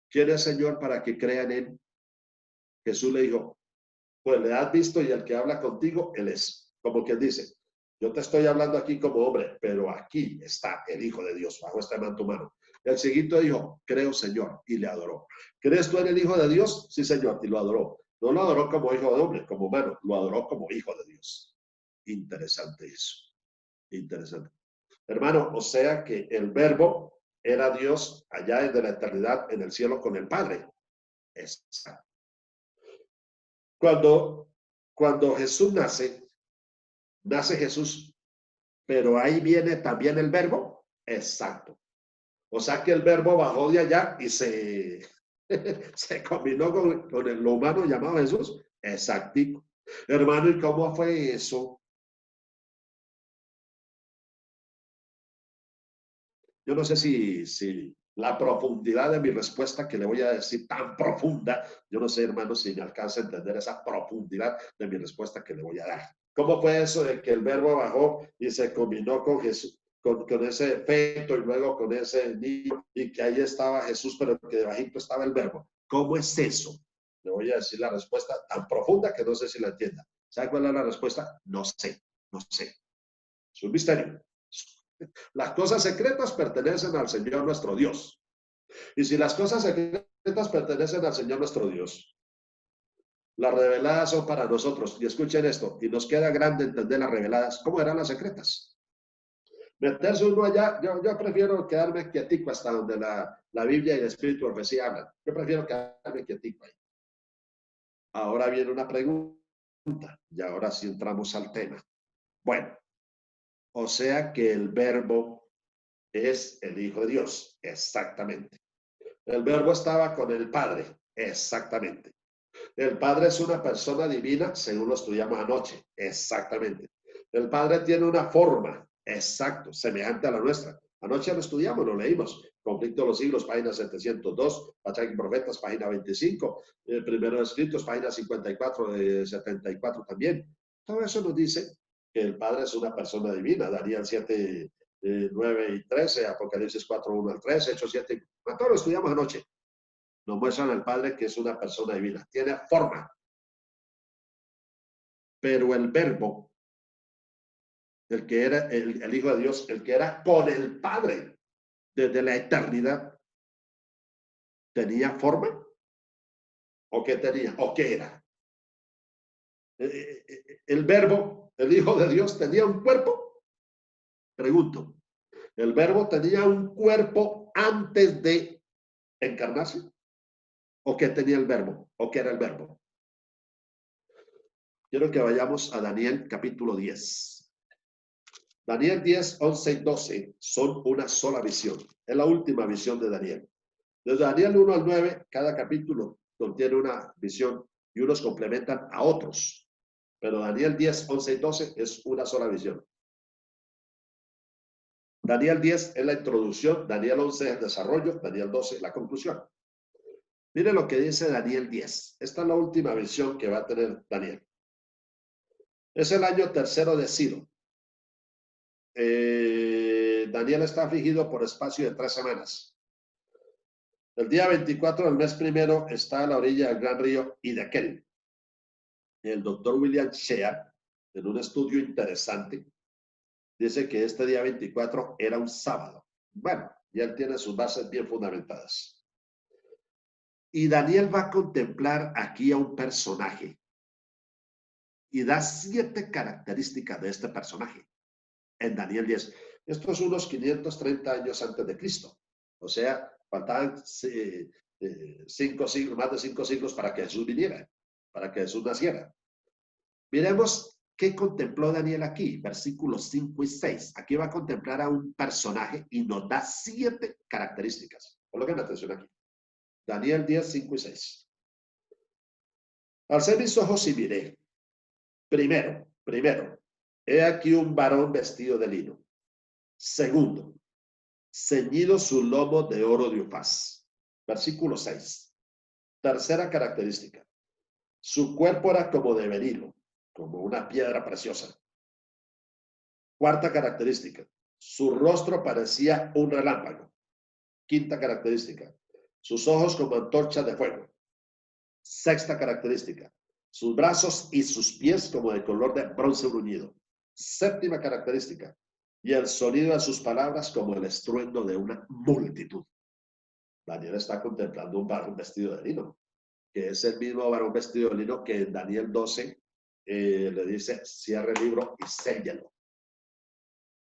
Speaker 1: ¿quién es Señor para que crean en él? Jesús le dijo, pues le has visto y el que habla contigo, él es. Como quien dice, yo te estoy hablando aquí como hombre, pero aquí está el Hijo de Dios bajo este manto humano. El cieguito dijo, creo Señor, y le adoró. ¿Crees tú en el Hijo de Dios? Sí, Señor, y lo adoró. No lo adoró como hijo de hombre, como humano, lo adoró como hijo de Dios. Interesante eso, interesante. Hermano, o sea que el verbo era Dios allá desde la eternidad en el cielo con el Padre. Exacto. Cuando Jesús nace Jesús, pero ahí viene también el verbo. Exacto. O sea que el verbo bajó de allá y se combinó con lo humano llamado Jesús. Exactico. Hermano, ¿y cómo fue eso? Yo no sé si la profundidad de mi respuesta que le voy a decir tan profunda, yo no sé, hermano, si me alcanza a entender esa profundidad de mi respuesta que le voy a dar. ¿Cómo fue eso de que el verbo bajó y se combinó con Jesús, con ese feto y luego con ese niño y que ahí estaba Jesús, pero que debajito estaba el verbo? ¿Cómo es eso? Le voy a decir la respuesta tan profunda que no sé si la entienda. ¿Sabe cuál es la respuesta? No sé, no sé. Es un misterio. Las cosas secretas pertenecen al Señor nuestro Dios. Y si las cosas secretas pertenecen al Señor nuestro Dios, las reveladas son para nosotros. Y escuchen esto, y nos queda grande entender las reveladas. ¿Cómo eran las secretas? Meterse uno allá, yo prefiero quedarme quietico hasta donde la Biblia y el Espíritu Profecía hablan. Yo prefiero quedarme quietico ahí. Ahora viene una pregunta, y ahora sí entramos al tema. Bueno, o sea que el verbo es el Hijo de Dios, exactamente. El verbo estaba con el Padre, exactamente. El Padre es una persona divina, según lo estudiamos anoche, exactamente. El Padre tiene una forma, exacto, semejante a la nuestra. Anoche lo estudiamos, lo leímos. Conflicto de los siglos, página 702, Pachac y Profetas, página 25, Primero de Escritos, página 54 de 74 también. Todo eso nos dice que el Padre es una persona divina. Daniel 7, 9 y 13, Apocalipsis 4, 1 al 3, Hechos 7. Todo lo estudiamos anoche. Nos muestran al Padre que es una persona divina. Tiene forma. Pero el verbo, el que era el Hijo de Dios, el que era con el Padre desde la eternidad, ¿tenía forma? ¿O qué tenía? ¿O qué era? El verbo, el Hijo de Dios, ¿tenía un cuerpo? Pregunto. ¿El verbo tenía un cuerpo antes de encarnarse? ¿O qué tenía el verbo? ¿O qué era el verbo? Quiero que vayamos a Daniel capítulo 10. Daniel 10, 11 y 12 son una sola visión. Es la última visión de Daniel. Desde Daniel 1 al 9, cada capítulo contiene una visión y unos complementan a otros. Pero Daniel 10, 11 y 12 es una sola visión. Daniel 10 es la introducción, Daniel 11 es el desarrollo, Daniel 12 es la conclusión. Mire lo que dice Daniel 10. Esta es la última visión que va a tener Daniel. Es el año tercero de Ciro. Daniel está afligido por espacio de 3 semanas. El día 24 del mes primero está a la orilla del gran río Hiddekel. El doctor William Shea, en un estudio interesante, dice que este día 24 era un sábado. Bueno, y él tiene sus bases bien fundamentadas. Y Daniel va a contemplar aquí a un personaje y da 7 características de este personaje en Daniel 10. Esto es unos 530 años antes de Cristo. O sea, faltaban 5 siglos, más de 5 siglos para que Jesús viniera, para que Jesús naciera. Miremos qué contempló Daniel aquí, versículos 5 y 6. Aquí va a contemplar a un personaje y nos da 7 características. Coloquen atención aquí. Daniel 10, 5 y 6. Alcé mis ojos y miré. Primero, he aquí un varón vestido de lino. Segundo, ceñido su lomo de oro de Ufaz. Versículo 6. Tercera característica. Su cuerpo era como de berilo, como una piedra preciosa. Cuarta característica. Su rostro parecía un relámpago. Quinta característica. Sus ojos como antorchas de fuego. Sexta característica. Sus brazos y sus pies como de color de bronce bruñido. Séptima característica. Y el sonido de sus palabras como el estruendo de una multitud. Daniel está contemplando un varón vestido de lino, que es el mismo varón vestido de lino que en Daniel 12 le dice, cierre el libro y séllalo.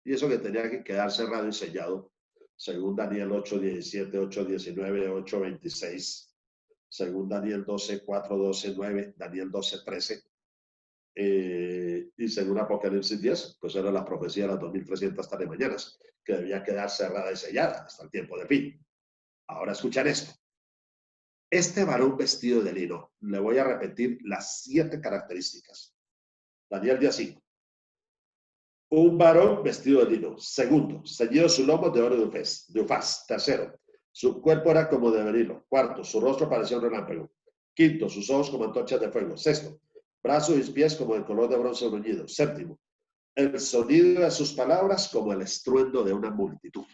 Speaker 1: Y eso que tenía que quedar cerrado y sellado, según Daniel 8:17, 8:19, 8:26, según Daniel 12, 4, 12, 9, Daniel 12, 13, y según Apocalipsis 10, pues era la profecía de las 2300 mañanas, que debía quedar cerrada y sellada hasta el tiempo de fin. Ahora escuchan esto. Este varón vestido de lino, le voy a repetir las 7 características. Daniel 10:5. Un varón vestido de lino. Segundo, ceñido su lomo de oro de Ufaz. Tercero, su cuerpo era como de berilo. Cuarto, su rostro parecía un relámpago. Quinto, sus ojos como antorchas de fuego. Sexto, brazos y pies como el color de bronce bruñido. Séptimo, el sonido de sus palabras como el estruendo de una multitud.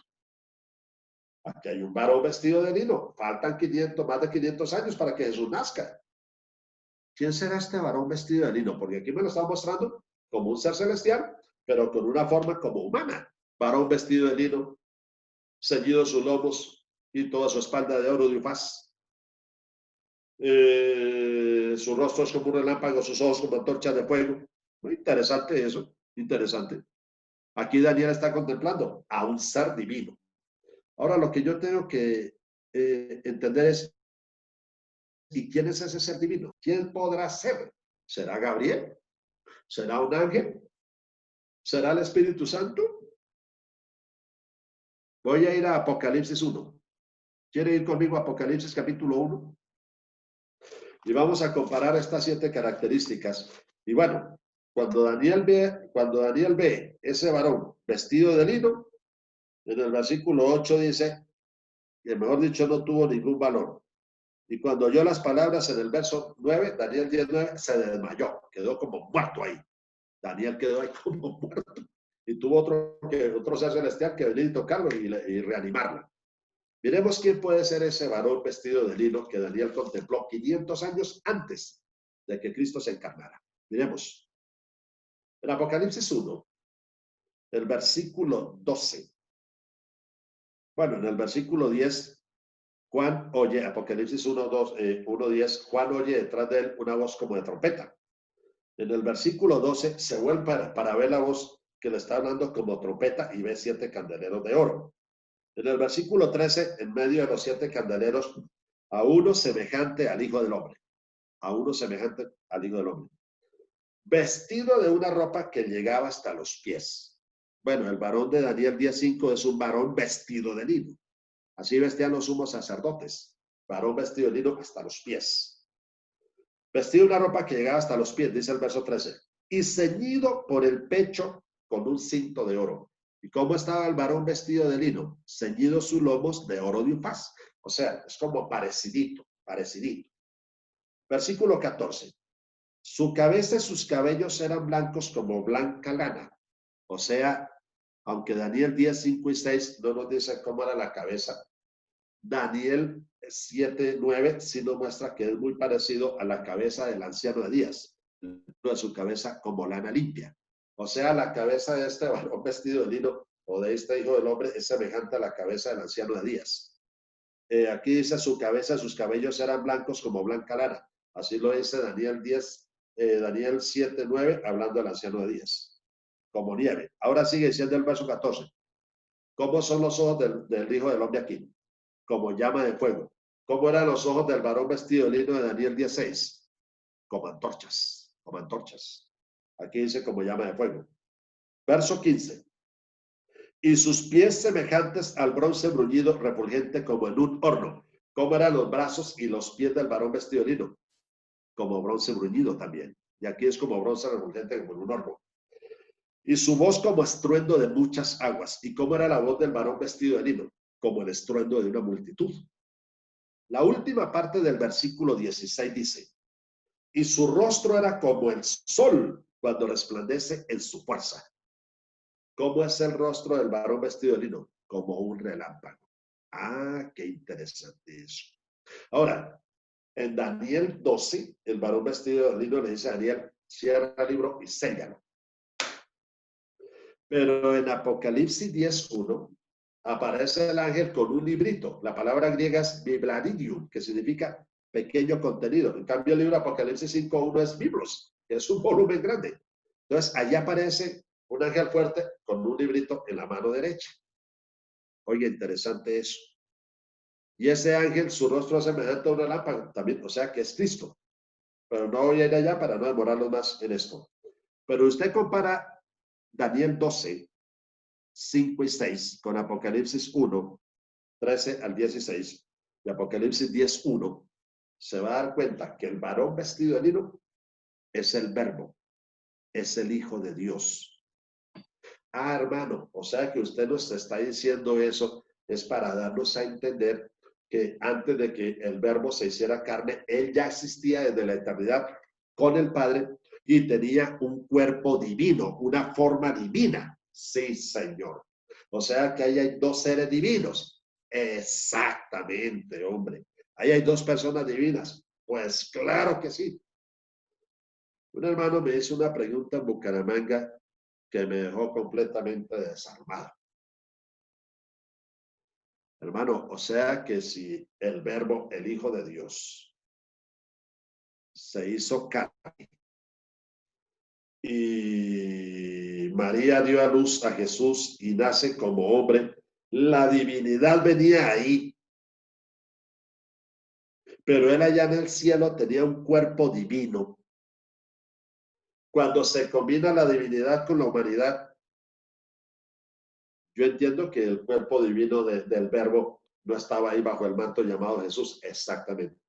Speaker 1: Aquí hay un varón vestido de lino. Faltan más de 500 años para que Jesús nazca. ¿Quién será este varón vestido de lino? Porque aquí me lo está mostrando como un ser celestial, pero con una forma como humana. Varón vestido de lino, ceñido sus lomos y toda su espalda de oro de Ufaz. Su rostro es como un relámpago, sus ojos como antorchas de fuego. Muy interesante eso, interesante. Aquí Daniel está contemplando a un ser divino. Ahora lo que yo tengo que entender es, ¿y quién es ese ser divino? ¿Quién podrá ser? ¿Será Gabriel? ¿Será un ángel? ¿Será el Espíritu Santo? Voy a ir a Apocalipsis 1. ¿Quiere ir conmigo a Apocalipsis capítulo 1? Y vamos a comparar estas 7 características. Y bueno, cuando Daniel ve ese varón vestido de lino, en el versículo 8 dice, que mejor dicho, no tuvo ningún valor. Y cuando oyó las palabras en el verso 9, Daniel 10:9, se desmayó, quedó como muerto ahí. Daniel quedó ahí como muerto. Y tuvo otro ser celestial que venir y tocarlo y reanimarlo. Miremos quién puede ser ese varón vestido de lino que Daniel contempló 500 años antes de que Cristo se encarnara. Miremos. En Apocalipsis 1, el versículo 12. Bueno, en el versículo 10, Juan oye, Apocalipsis 1:10, Juan oye detrás de él una voz como de trompeta. En el versículo 12 se vuelve para ver la voz que le está hablando como trompeta y ve 7 candeleros de oro. En el versículo 13, en medio de los 7 candeleros, a uno semejante al Hijo del Hombre. A uno semejante al Hijo del Hombre. Vestido de una ropa que llegaba hasta los pies. Bueno, el varón de Daniel 10:5 es un varón vestido de lino. Así vestían los sumos sacerdotes. Varón vestido de lino hasta los pies. Vestido de una ropa que llegaba hasta los pies, dice el verso 13. Y ceñido por el pecho con un cinto de oro. ¿Y cómo estaba el varón vestido de lino? Ceñido sus lomos de oro de Ufaz. O sea, es como parecidito. Versículo 14. Su cabeza y sus cabellos eran blancos como blanca lana. O sea, aunque Daniel 10, 5 y 6 no nos dice cómo era la cabeza, Daniel 7, 9 sí nos muestra que es muy parecido a la cabeza del anciano de Días, de su cabeza como lana limpia. O sea, la cabeza de este varón vestido de lino o de este Hijo del Hombre es semejante a la cabeza del anciano de Días. Aquí dice su cabeza, sus cabellos eran blancos como blanca lana. Así lo dice Daniel 7, 9, hablando del anciano de Días, como nieve. Ahora sigue diciendo el verso 14. ¿Cómo son los ojos del Hijo del Hombre aquí? Como llama de fuego. ¿Cómo eran los ojos del varón vestido de lino de Daniel 10:6? Como antorchas, como antorchas. Aquí dice como llama de fuego. Verso 15. Y sus pies semejantes al bronce bruñido refulgente como en un horno. ¿Cómo eran los brazos y los pies del varón vestido de lino? Como bronce bruñido también. Y aquí es como bronce refulgente, como en un horno. Y su voz como estruendo de muchas aguas. ¿Y cómo era la voz del varón vestido de lino? Como el estruendo de una multitud. La última parte del versículo 16 dice, y su rostro era como el sol cuando resplandece en su fuerza. ¿Cómo es el rostro del varón vestido de lino? Como un relámpago. Ah, qué interesante eso. Ahora, en Daniel 12, el varón vestido de lino le dice a Daniel, cierra el libro y séllalo. Pero en Apocalipsis 10:1 aparece el ángel con un librito. La palabra griega es biblaridium, que significa pequeño contenido. En cambio, el libro Apocalipsis 5:1 es Biblos, que es un volumen grande. Entonces, allí aparece un ángel fuerte con un librito en la mano derecha. Oye, interesante eso. Y ese ángel, su rostro es semejante a una lámpara también, o sea que es Cristo. Pero no voy a ir allá para no demorarlos más en esto. Pero usted compara Daniel 12, 5 y 6 con Apocalipsis 1, 13 al 16 y Apocalipsis 10:1, se va a dar cuenta que el varón vestido de lino es el verbo, es el Hijo de Dios. Ah, hermano, o sea que usted nos está diciendo eso, es para darnos a entender que antes de que el verbo se hiciera carne, él ya existía desde la eternidad con el Padre y tenía un cuerpo divino, una forma divina. Sí, Señor. O sea que ahí hay dos seres divinos. Exactamente, hombre. Ahí hay dos personas divinas. Pues claro que sí. Un hermano me hizo una pregunta en Bucaramanga que me dejó completamente desarmado. Hermano, o sea que si el verbo, el Hijo de Dios, se hizo carne y María dio a luz a Jesús y nace como hombre, la divinidad venía ahí, pero él allá en el cielo tenía un cuerpo divino. Cuando se combina la divinidad con la humanidad, yo entiendo que el cuerpo divino del verbo no estaba ahí bajo el manto llamado Jesús, exactamente.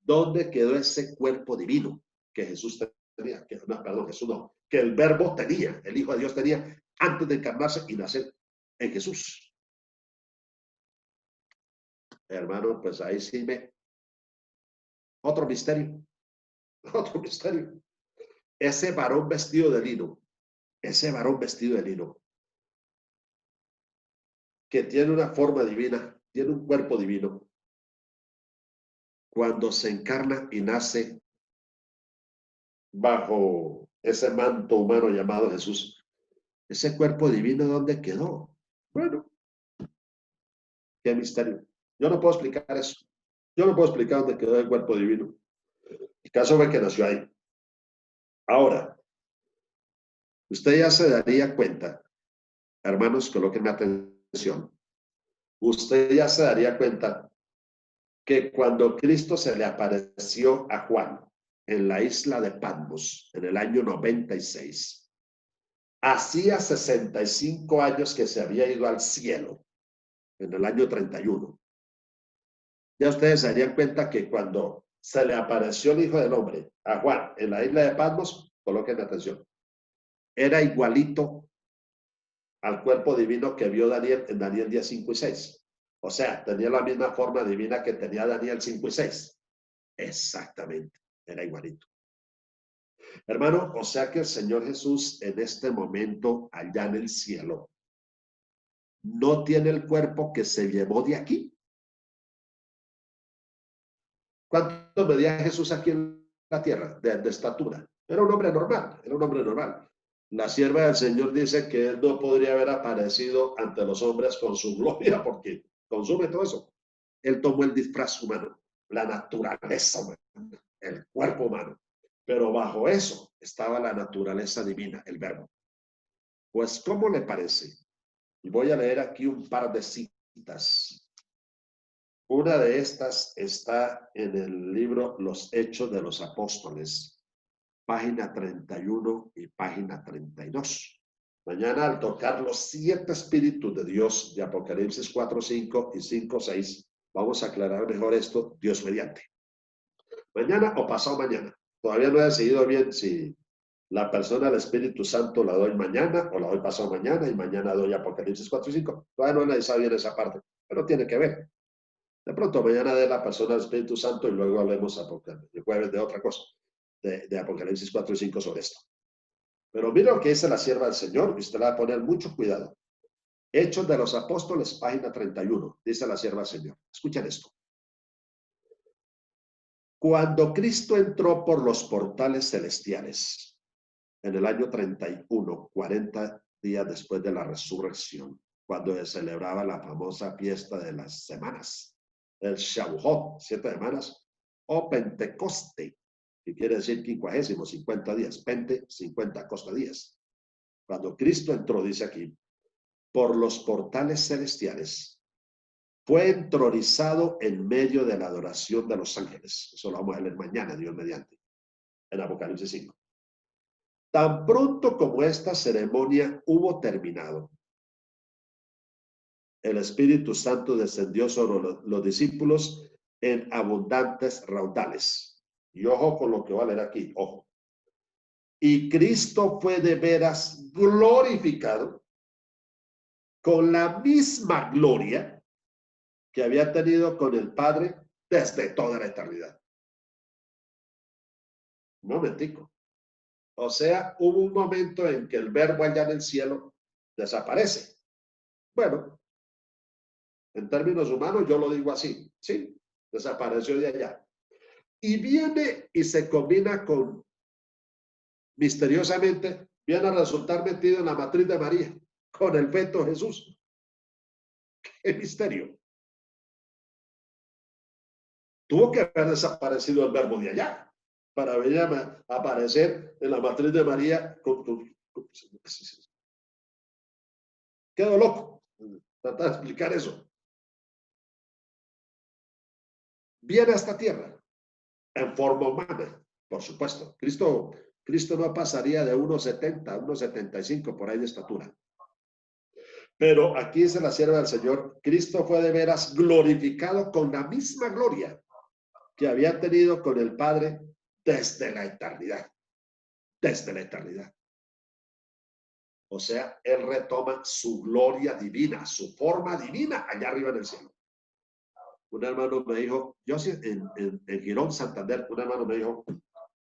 Speaker 1: ¿Dónde quedó ese cuerpo divino que Jesús tenía? Jesús no, que el verbo tenía, el Hijo de Dios tenía antes de encarnarse y nacer en Jesús. Hermano, pues ahí sí otro misterio, otro misterio. Ese varón vestido de lino, ese varón vestido de lino, que tiene una forma divina, tiene un cuerpo divino, cuando se encarna y nace bajo ese manto humano llamado Jesús, ese cuerpo divino, ¿dónde quedó? Bueno, qué misterio. Yo no puedo explicar eso. Yo no puedo explicar dónde quedó el cuerpo divino. El caso fue que nació ahí. Ahora, usted ya se daría cuenta, hermanos, colóquenme atención. Usted ya se daría cuenta que cuando Cristo se le apareció a Juan en la isla de Patmos en el año 96, hacía 65 años que se había ido al cielo, en el año 31. Ya ustedes se darían cuenta que cuando se le apareció el Hijo del Hombre a Juan en la isla de Patmos, coloquen atención, era igualito al cuerpo divino que vio Daniel en Daniel 10, 5 y 6. O sea, tenía la misma forma divina que tenía Daniel 5 y 6. Exactamente, era igualito. Hermano, o sea que el Señor Jesús en este momento allá en el cielo no tiene el cuerpo que se llevó de aquí. ¿Cuánto medía Jesús aquí en la tierra de estatura? Era un hombre normal, era un hombre normal. La sierva del Señor dice que él no podría haber aparecido ante los hombres con su gloria porque consume todo eso. Él tomó el disfraz humano, la naturaleza humana, el cuerpo humano. Pero bajo eso estaba la naturaleza divina, el verbo. Pues, ¿cómo le parece? Y voy a leer aquí un par de citas. Una de estas está en el libro Los Hechos de los Apóstoles, página 31 y página 32. Mañana al tocar los 7 espíritus de Dios de Apocalipsis 4:5 y 5:6, Vamos a aclarar mejor esto, Dios mediante. Mañana o pasado mañana. Todavía no he decidido bien si la persona del Espíritu Santo la doy mañana o la doy pasado mañana y mañana doy Apocalipsis 4 y 5. Todavía no he analizado bien esa parte, pero tiene que ver. De pronto mañana de la persona del Espíritu Santo y luego hablemos el jueves de otra cosa, de Apocalipsis 4 y 5 sobre esto. Pero mira lo que dice la sierva del Señor, y usted le va a poner mucho cuidado. Hechos de los Apóstoles, página 31, dice la sierva del Señor. Escuchen esto. Cuando Cristo entró por los portales celestiales, en el año 31, 40 días después de la resurrección, cuando se celebraba la famosa fiesta de las semanas, el Shavuot, 7 semanas, o Pentecoste, que quiere decir 50, 50 días, Pente, 50, costa días. Cuando Cristo entró, dice aquí, por los portales celestiales, fue entronizado en medio de la adoración de los ángeles. Eso lo vamos a leer mañana, Dios mediante, en Apocalipsis 5. Tan pronto como esta ceremonia hubo terminado, el Espíritu Santo descendió sobre los discípulos en abundantes raudales. Y ojo con lo que va a leer aquí, ojo. Y Cristo fue de veras glorificado con la misma gloria que había tenido con el Padre desde toda la eternidad. Un momentico. O sea, hubo un momento en que el verbo allá en el cielo desaparece. Bueno, en términos humanos yo lo digo así, ¿sí? Desapareció de allá. Y viene y se combina con, misteriosamente, viene a resultar metido en la matriz de María, con el feto Jesús. ¡Qué misterio! Tuvo que haber desaparecido el verbo de allá para venir a aparecer en la matriz de María. Quedo loco. Tratar de explicar eso. Viene a esta tierra en forma humana, por supuesto. Cristo no pasaría de 1,70, 1,75 por ahí de estatura. Pero aquí dice la sierva del Señor, Cristo fue de veras glorificado con la misma gloria que había tenido con el Padre desde la eternidad. Desde la eternidad. O sea, Él retoma su gloria divina, su forma divina allá arriba en el cielo. Un hermano me dijo, yo sí, en Girón, Santander, un hermano me dijo,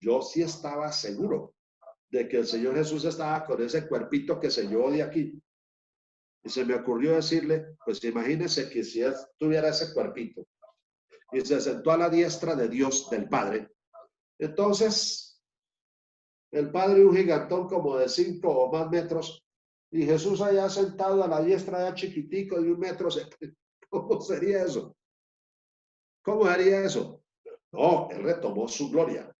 Speaker 1: yo sí estaba seguro de que el Señor Jesús estaba con ese cuerpito que se llevó de aquí. Y se me ocurrió decirle, pues imagínese que si él tuviera ese cuerpito y se sentó a la diestra de Dios, del Padre, entonces el Padre un gigantón como de 5 o más metros y Jesús allá sentado a la diestra ya chiquitico de 1,70 m. ¿Cómo sería eso? ¿Cómo haría eso? No, él retomó su gloria.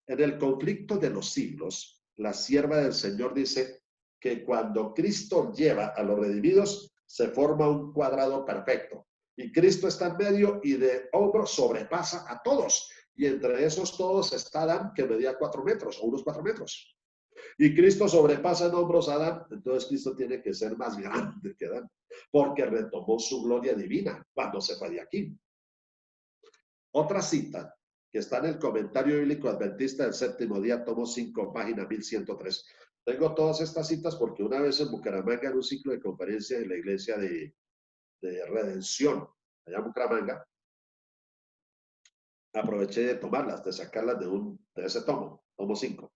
Speaker 1: En el conflicto de los siglos, la sierva del Señor dice que cuando Cristo lleva a los redimidos, se forma un cuadrado perfecto. Y Cristo está en medio y de hombro sobrepasa a todos. Y entre esos todos está Adán, que medía 4 metros o unos 4 metros. Y Cristo sobrepasa en hombros a Adán, entonces Cristo tiene que ser más grande que Adán, porque retomó su gloria divina cuando se fue de aquí. Otra cita que está en el comentario bíblico adventista del séptimo día, tomo 5, página 1103. Tengo todas estas citas porque una vez en Bucaramanga, en un ciclo de conferencia en la iglesia de Redención, allá en Bucaramanga, aproveché de tomarlas, de sacarlas de ese tomo 5.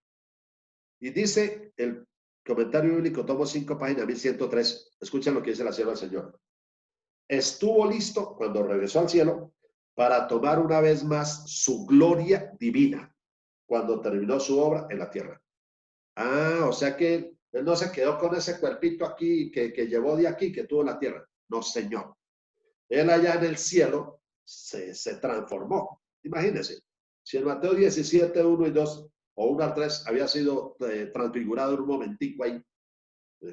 Speaker 1: Y dice el comentario bíblico, tomo 5, página 1103. Escuchen lo que dice la sierva del Señor. Estuvo listo cuando regresó al cielo para tomar una vez más su gloria divina cuando terminó su obra en la tierra. Ah, o sea que él no se quedó con ese cuerpito aquí que llevó de aquí, que tuvo en la tierra. No, señor. Él allá en el cielo se transformó. Imagínense, si en Mateo 17, 1 y 2 o 1 al 3 había sido transfigurado en un momentico ahí,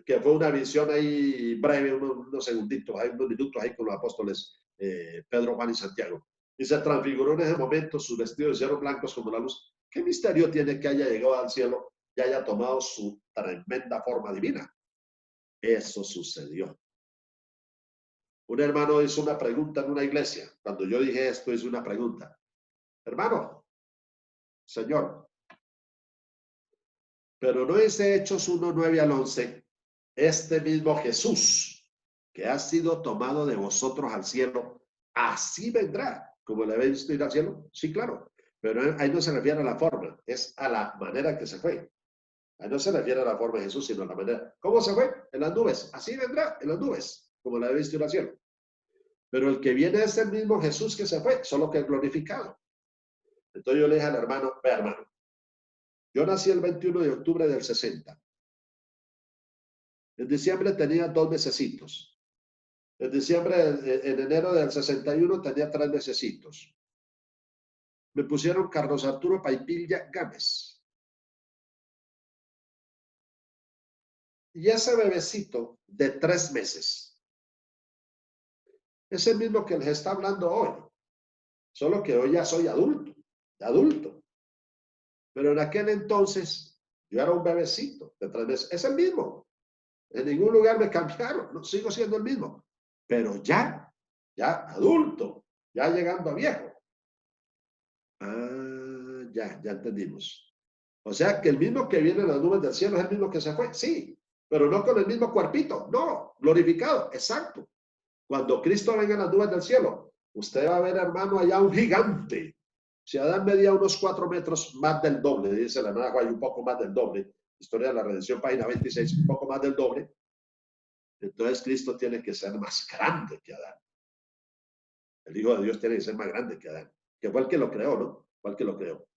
Speaker 1: que fue una visión ahí breve, unos segunditos, hay unos minutos ahí con los apóstoles Pedro, Juan y Santiago. Y se transfiguró en ese momento, sus vestidos hicieron blancos como la luz. ¿Qué misterio tiene que haya llegado al cielo y haya tomado su tremenda forma divina? Eso sucedió. Un hermano hizo una pregunta en una iglesia. Cuando yo dije esto, hizo una pregunta. Hermano, Señor, pero no dice Hechos 1, 9 al 11, este mismo Jesús que ha sido tomado de vosotros al cielo, así vendrá, como le habéis visto ir al cielo. Sí, claro, pero ahí no se refiere a la forma, es a la manera que se fue. Ahí no se refiere a la forma de Jesús, sino a la manera. ¿Cómo se fue? En las nubes. Así vendrá, en las nubes, como le habéis visto ir al cielo. Pero el que viene es el mismo Jesús que se fue, solo que glorificado. Entonces yo le dije al hermano, ve hermano, yo nací el 21 de octubre del 60. En diciembre tenía 2 mesecitos. En diciembre, en enero del 61 tenía 3 mesecitos. Me pusieron Carlos Arturo Paipilla Gámez. Y ese bebecito de 3 meses es el mismo que les está hablando hoy. Solo que hoy ya soy adulto. Pero en aquel entonces yo era un bebecito de 3 meses. Es el mismo. En ningún lugar me cambiaron. No, sigo siendo el mismo. Pero ya adulto, ya llegando a viejo. Ah, ya entendimos. O sea, que el mismo que viene en las nubes del cielo es el mismo que se fue. Sí, pero no con el mismo cuerpito. No, glorificado. Exacto. Cuando Cristo venga en las nubes del cielo, usted va a ver, hermano, allá un gigante. Si Adán medía unos 4 metros, más del doble, dice la nueva hay un poco más del doble. Historia de la Redención, página 26, un poco más del doble. Entonces Cristo tiene que ser más grande que Adán. El Hijo de Dios tiene que ser más grande que Adán, que fue el que lo creó, ¿no? Fue el que lo creó.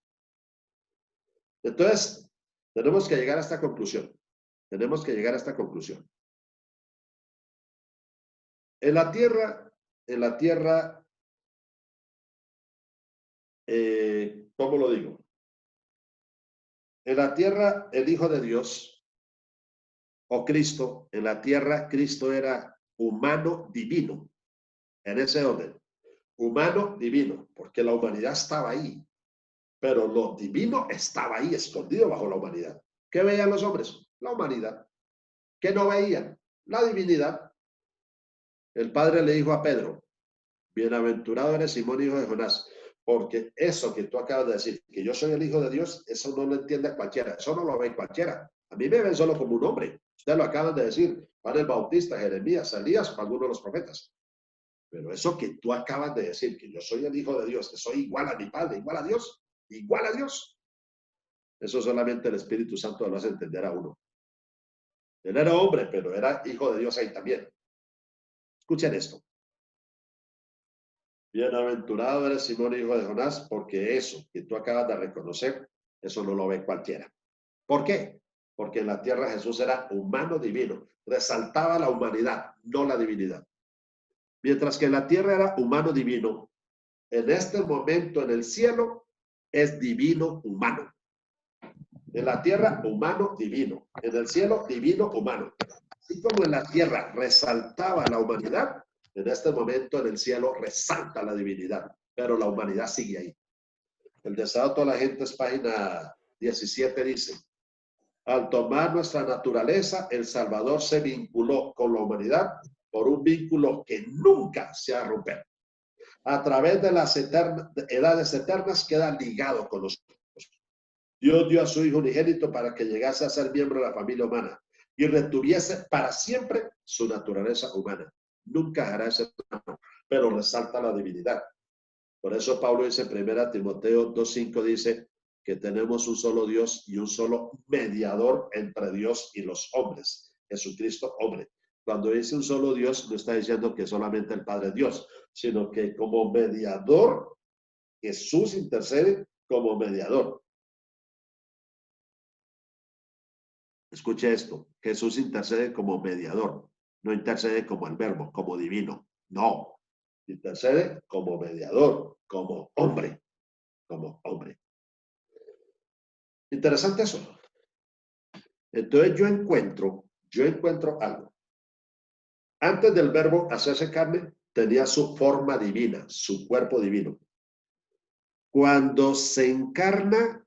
Speaker 1: Entonces, tenemos que llegar a esta conclusión. Tenemos que llegar a esta conclusión. En la tierra, ¿cómo lo digo? En la tierra, el Hijo de Dios, o Cristo, en la tierra, Cristo era humano divino, en ese orden. Humano divino, porque la humanidad estaba ahí, pero lo divino estaba ahí, escondido bajo la humanidad. ¿Qué veían los hombres? La humanidad. ¿Qué no veían? La divinidad. El Padre le dijo a Pedro, bienaventurado eres Simón, hijo de Jonás, porque eso que tú acabas de decir, que yo soy el Hijo de Dios, eso no lo entiende cualquiera, eso no lo ve cualquiera. A mí me ven solo como un hombre. Ustedes lo acaban de decir, Juan el Bautista, Jeremías, Elías o alguno de los profetas. Pero eso que tú acabas de decir, que yo soy el Hijo de Dios, que soy igual a mi Padre, igual a Dios, eso solamente el Espíritu Santo lo hace entender a uno. Él era hombre, pero era Hijo de Dios ahí también. Escuchen esto. Bienaventurado eres Simón, hijo de Jonás, porque eso que tú acabas de reconocer, eso no lo ve cualquiera. ¿Por qué? Porque en la tierra Jesús era humano divino, resaltaba la humanidad, no la divinidad. Mientras que en la tierra era humano divino, en este momento en el cielo es divino humano. En la tierra, humano divino. En el cielo, divino humano. Así como en la tierra resaltaba la humanidad, en este momento en el cielo resalta la divinidad, pero la humanidad sigue ahí. El deseo de toda la gente es página 17, dice, al tomar nuestra naturaleza, el Salvador se vinculó con la humanidad por un vínculo que nunca se ha romper. A través de las edades eternas queda ligado con nosotros. Dios dio a su Hijo unigénito para que llegase a ser miembro de la familia humana y retuviese para siempre su naturaleza humana. Nunca hará ese plano, pero resalta la divinidad. Por eso Pablo dice en 1 Timoteo 2:5 dice que tenemos un solo Dios y un solo mediador entre Dios y los hombres, Jesucristo hombre. Cuando dice un solo Dios, no está diciendo que solamente el Padre es Dios, sino que como mediador, Jesús intercede como mediador. Escuche esto, Jesús intercede como mediador, no intercede como el verbo, como divino, no, intercede como mediador, como hombre, como hombre. Interesante eso. Entonces yo encuentro algo. Antes del verbo hacerse carne, tenía su forma divina, su cuerpo divino. Cuando se encarna,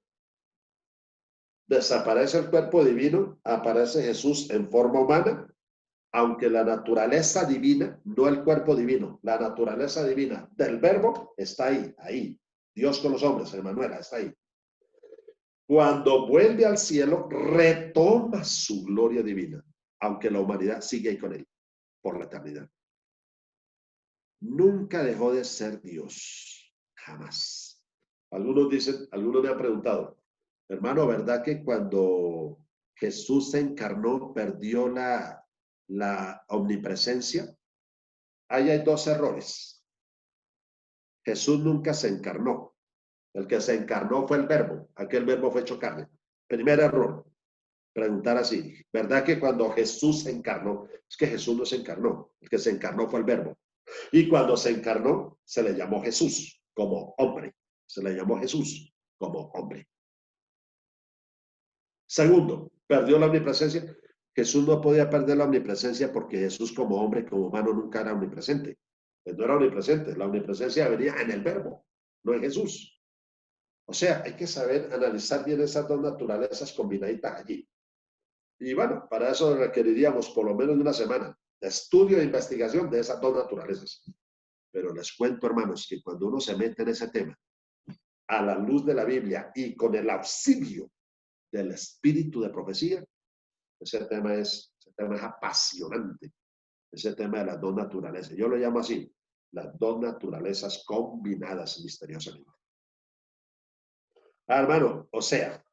Speaker 1: desaparece el cuerpo divino, aparece Jesús en forma humana aunque la naturaleza divina, no el cuerpo divino, la naturaleza divina del verbo está ahí, ahí. Dios con los hombres, Emanuela, está ahí. Cuando vuelve al cielo, retoma su gloria divina, aunque la humanidad sigue ahí con él por la eternidad. Nunca dejó de ser Dios, jamás. Algunos dicen, algunos me han preguntado, hermano, ¿verdad que cuando Jesús se encarnó perdió la omnipresencia? Ahí hay dos errores. Jesús nunca se encarnó. El que se encarnó fue el verbo. Aquel verbo fue hecho carne. Primer error. Preguntar así, ¿verdad que cuando Jesús se encarnó, es que Jesús no se encarnó, el que se encarnó fue el verbo? Y cuando se encarnó, se le llamó Jesús como hombre. Se le llamó Jesús como hombre. Segundo, perdió la omnipresencia. Jesús no podía perder la omnipresencia porque Jesús como hombre, como humano, nunca era omnipresente. Pues no era omnipresente. La omnipresencia venía en el verbo, no en Jesús. O sea, hay que saber analizar bien esas dos naturalezas combinaditas allí. Y bueno, para eso requeriríamos por lo menos una semana de estudio e investigación de esas dos naturalezas. Pero les cuento, hermanos, que cuando uno se mete en ese tema, a la luz de la Biblia y con el auxilio del espíritu de profecía, ese tema es apasionante. Ese tema de las dos naturalezas. Yo lo llamo así, las dos naturalezas combinadas misteriosamente. Hermano, o sea,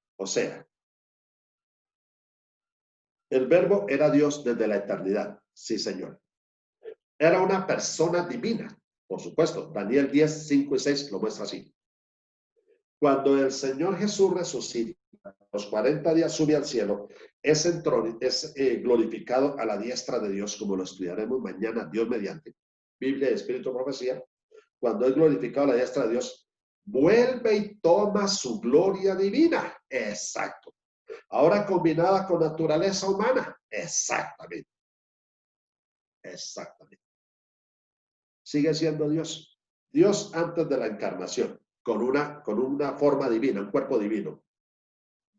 Speaker 1: el verbo era Dios desde la eternidad. Sí, Señor. Era una persona divina, por supuesto. Daniel 10, 5 y 6 lo muestra así. Cuando el Señor Jesús resucita, los 40 días sube al cielo, es glorificado a la diestra de Dios, como lo estudiaremos mañana, Dios mediante. Biblia, Espíritu, Profecía. Cuando es glorificado a la diestra de Dios, vuelve y toma su gloria divina. Exacto. Ahora combinada con naturaleza humana. Exactamente. Exactamente. Sigue siendo Dios. Dios antes de la encarnación, con una forma divina, un cuerpo divino.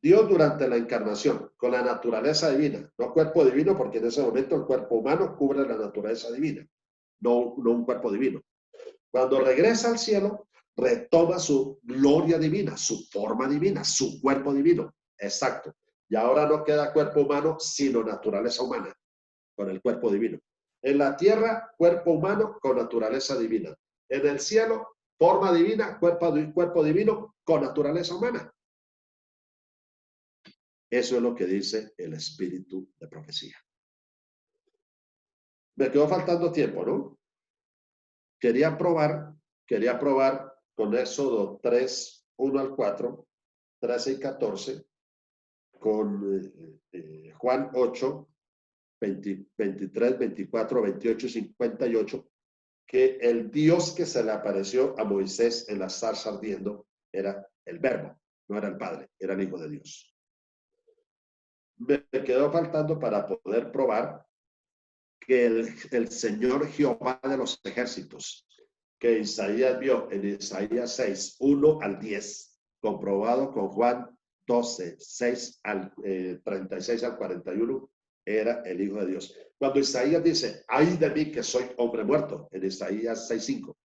Speaker 1: Dios durante la encarnación, con la naturaleza divina, no cuerpo divino, porque en ese momento el cuerpo humano cubre la naturaleza divina, no un cuerpo divino. Cuando regresa al cielo, retoma su gloria divina, su forma divina, su cuerpo divino. Exacto. Y ahora no queda cuerpo humano, sino naturaleza humana, con el cuerpo divino. En la tierra, cuerpo humano con naturaleza divina. En el cielo, forma divina, cuerpo divino con naturaleza humana. Eso es lo que dice el espíritu de profecía. Me quedó faltando tiempo, ¿no? Quería probar con Éxodo 3, 1 al 4, 13 y 14, con Juan 8, 23, 24, 28 y 58, que el Dios que se le apareció a Moisés en la zarza ardiendo era el Verbo, no era el Padre, era el Hijo de Dios. Me quedó faltando para poder probar que el Señor Jehová de los ejércitos, que Isaías vio en Isaías 6, 1 al 10, comprobado con Juan 12, 6 al 36 al 41, era el Hijo de Dios. Cuando Isaías dice, ay de mí que soy hombre muerto, en Isaías 6, 5,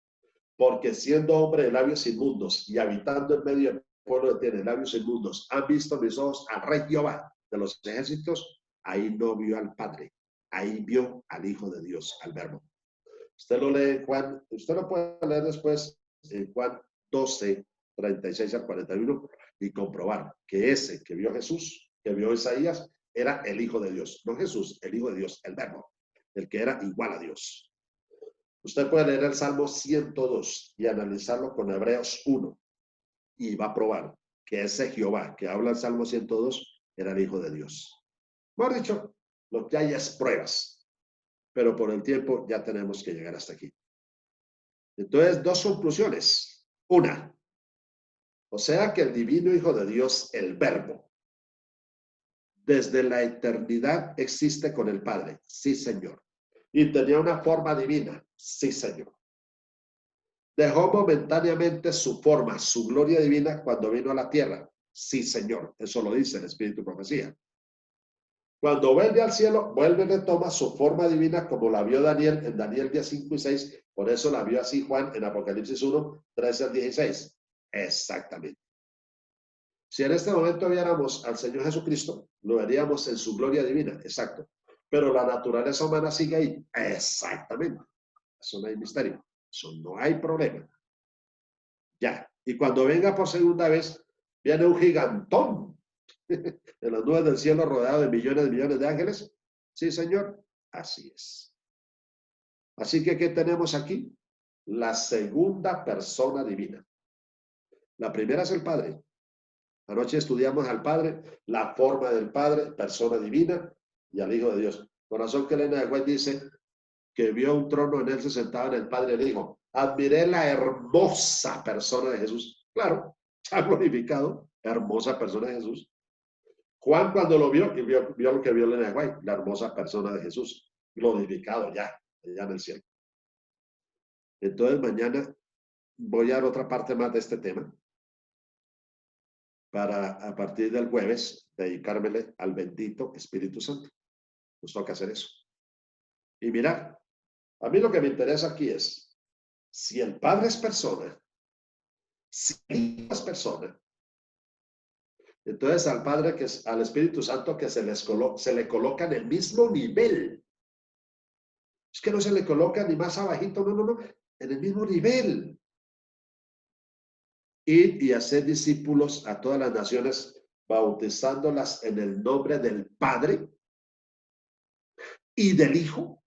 Speaker 1: porque siendo hombre de labios inmundos y habitando en medio del pueblo que tiene labios inmundos, han visto mis ojos al Rey Jehová de los ejércitos, ahí no vio al Padre, ahí vio al Hijo de Dios, al Verbo. Usted lo lee en Juan, usted lo puede leer después en Juan 12, 36 al 41 y comprobar que ese que vio Jesús, que vio Isaías, era el Hijo de Dios, no Jesús, el Hijo de Dios, el Verbo, el que era igual a Dios. Usted puede leer el Salmo 102 y analizarlo con Hebreos 1 y va a probar que ese Jehová que habla el Salmo 102 era el Hijo de Dios. Mejor dicho, lo que hay es pruebas, pero por el tiempo ya tenemos que llegar hasta aquí. Entonces, dos conclusiones. Una, o sea que el divino Hijo de Dios, el Verbo, desde la eternidad existe con el Padre. Sí, Señor. Y tenía una forma divina. Sí, Señor. Dejó momentáneamente su forma, su gloria divina cuando vino a la tierra. Sí, Señor. Eso lo dice el Espíritu de Profecía. Cuando vuelve al cielo, vuelve y retoma su forma divina como la vio Daniel en Daniel 10, 5 y 6. Por eso la vio así Juan en Apocalipsis 1, 13 al 16. Exactamente. Si en este momento viéramos al Señor Jesucristo, lo veríamos en su gloria divina. Exacto. Pero la naturaleza humana sigue ahí. Exactamente. Eso no hay misterio. Eso no hay problema. Ya. Y cuando venga por segunda vez, viene un gigantón en las nubes del cielo rodeado de millones de ángeles. Sí, Señor. Así es. Así que, ¿qué tenemos aquí? La segunda persona divina. La primera es el Padre. Anoche estudiamos al Padre, la forma del Padre, persona divina, y al Hijo de Dios. Corazón que Elena de White dice que vio un trono, en él se sentaba en el Padre y el Hijo. Admiré la hermosa persona de Jesús. Claro, ya glorificado, hermosa persona de Jesús. Juan cuando lo vio, y vio lo que vio Elena de White, la hermosa persona de Jesús, glorificado ya en el cielo. Entonces mañana voy a dar otra parte más de este tema para a partir del jueves dedicármele al bendito Espíritu Santo. Nos toca hacer eso. Y mira, a mí lo que me interesa aquí es, si el Padre es persona, si el Hijo es persona, entonces al Padre, que es al Espíritu Santo, que se le coloca en el mismo nivel. Es que no se le coloca ni más abajito, no, en el mismo nivel. Ir y hacer discípulos a todas las naciones, bautizándolas en el nombre del Padre y del Hijo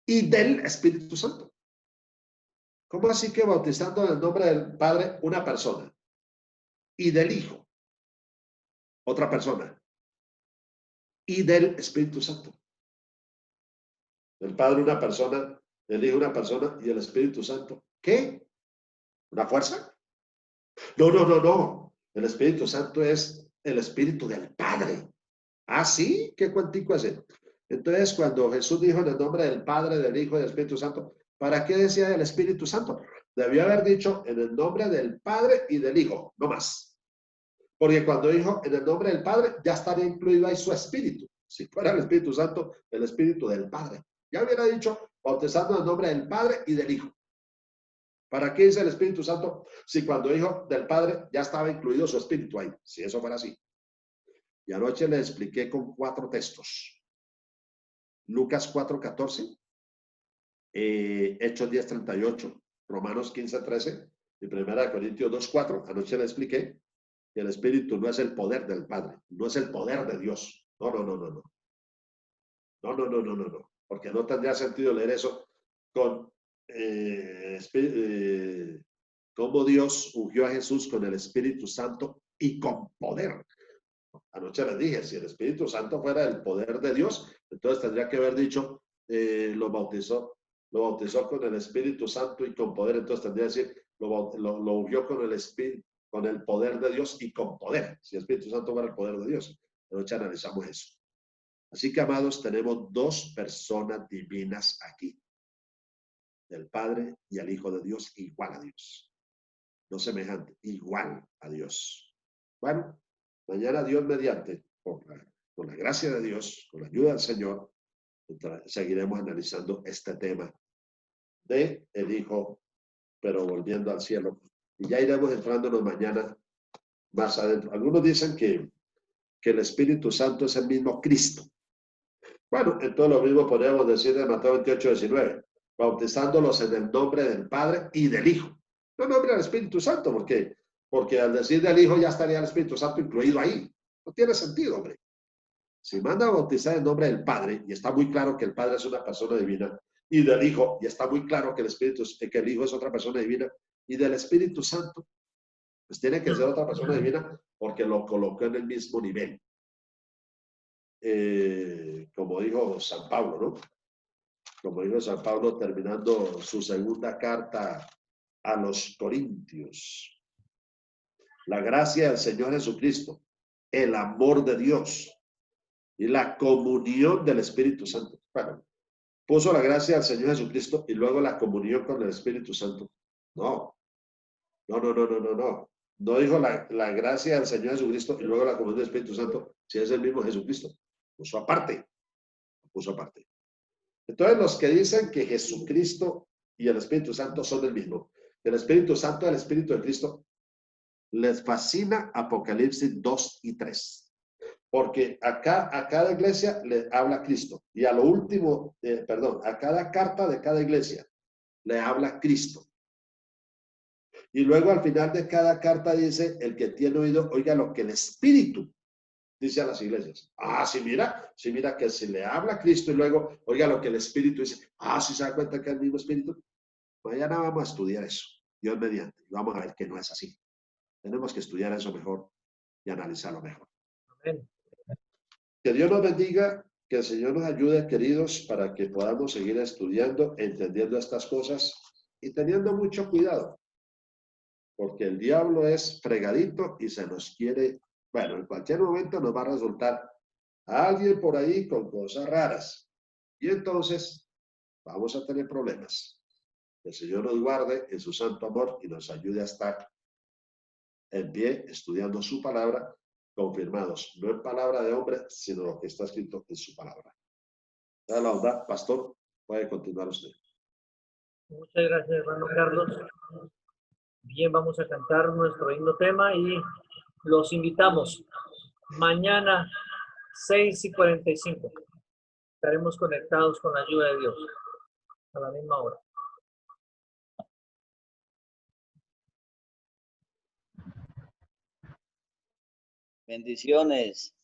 Speaker 1: y del Espíritu Santo. ¿Cómo así que bautizando en el nombre del Padre una persona y del Hijo otra persona y del Espíritu Santo? El Padre una persona, el Hijo una persona y el Espíritu Santo. ¿Qué? ¿Una fuerza? No. El Espíritu Santo es el Espíritu del Padre. ¿Ah, sí? ¿Qué cuantico es eso? Entonces, cuando Jesús dijo en el nombre del Padre, del Hijo y del Espíritu Santo, ¿para qué decía el Espíritu Santo? Debió haber dicho en el nombre del Padre y del Hijo, no más. Porque cuando dijo en el nombre del Padre, ya estaría incluido ahí su Espíritu. Si fuera el Espíritu Santo, el Espíritu del Padre. Ya hubiera dicho, bautizando en el nombre del Padre y del Hijo. ¿Para qué dice el Espíritu Santo? Si cuando dijo del Padre, ya estaba incluido su Espíritu ahí. Si eso fuera así. Y anoche le expliqué con 4 textos. Lucas 4:14, Hechos 10:38, Romanos 15:13 y 1 Corintios 2:4. Anoche le expliqué que el Espíritu no es el poder del Padre, no es el poder de Dios. No. Porque no tendría sentido leer eso con cómo Dios ungió a Jesús con el Espíritu Santo y con poder. Anoche les dije, si el Espíritu Santo fuera el poder de Dios, entonces tendría que haber dicho, lo bautizó con el Espíritu Santo y con poder. Entonces tendría que decir, lo ungió con el Espíritu, con el poder de Dios y con poder. Si el Espíritu Santo fuera el poder de Dios. Anoche analizamos eso. Así que, amados, tenemos 2 personas divinas aquí. El Padre y el Hijo de Dios, igual a Dios. No semejante, igual a Dios. Bueno, mañana Dios mediante, con la gracia de Dios, con la ayuda del Señor, seguiremos analizando este tema de el Hijo, pero volviendo al cielo. Y ya iremos entrándonos mañana más adentro. Algunos dicen que el Espíritu Santo es el mismo Cristo. Bueno, entonces lo mismo podríamos decir de Mateo 28:19, bautizándolos en el nombre del Padre y del Hijo. No nombre al Espíritu Santo, porque al decir del Hijo ya estaría el Espíritu Santo incluido ahí. No tiene sentido, hombre. Si manda a bautizar en nombre del Padre, y está muy claro que el Padre es una persona divina, y del Hijo, y está muy claro que el Hijo es otra persona divina, y del Espíritu Santo, pues tiene que ser otra persona divina porque lo colocó en el mismo nivel. Como dijo San Pablo, ¿no? Como dijo San Pablo terminando su segunda carta a los Corintios. La gracia del Señor Jesucristo, el amor de Dios y la comunión del Espíritu Santo. Bueno, puso la gracia del Señor Jesucristo y luego la comunión con el Espíritu Santo. No. No dijo la gracia del Señor Jesucristo y luego la comunión del Espíritu Santo, si es el mismo Jesucristo. puso aparte, lo puso aparte. Entonces, los que dicen que Jesucristo y el Espíritu Santo son el mismo, el Espíritu Santo y el Espíritu de Cristo, les fascina Apocalipsis 2 y 3. Porque a cada iglesia le habla Cristo. Y a lo último, a cada carta de cada iglesia le habla Cristo. Y luego al final de cada carta dice, el que tiene oído, oiga lo que el Espíritu dice a las iglesias. Sí mira que si le habla Cristo y luego, oiga lo que el Espíritu dice. Si se da cuenta que es el mismo Espíritu. Mañana vamos a estudiar eso, Dios mediante. Vamos a ver que no es así. Tenemos que estudiar eso mejor y analizarlo mejor.
Speaker 2: Amén.
Speaker 1: Que Dios nos bendiga, que el Señor nos ayude, queridos, para que podamos seguir estudiando, entendiendo estas cosas y teniendo mucho cuidado, porque el diablo es fregadito y se nos quiere, bueno, en cualquier momento nos va a resultar a alguien por ahí con cosas raras y entonces vamos a tener problemas. Que el Señor nos guarde en su santo amor y nos ayude a estar en pie estudiando su palabra, confirmados, no en palabra de hombre, sino lo que está escrito en su palabra. Da la onda, pastor, puede continuar usted.
Speaker 2: Muchas gracias, hermano Carlos. Bien, vamos a cantar nuestro himno tema y los invitamos. Mañana, 6:45. Estaremos conectados con la ayuda de Dios a la misma hora.
Speaker 3: Bendiciones.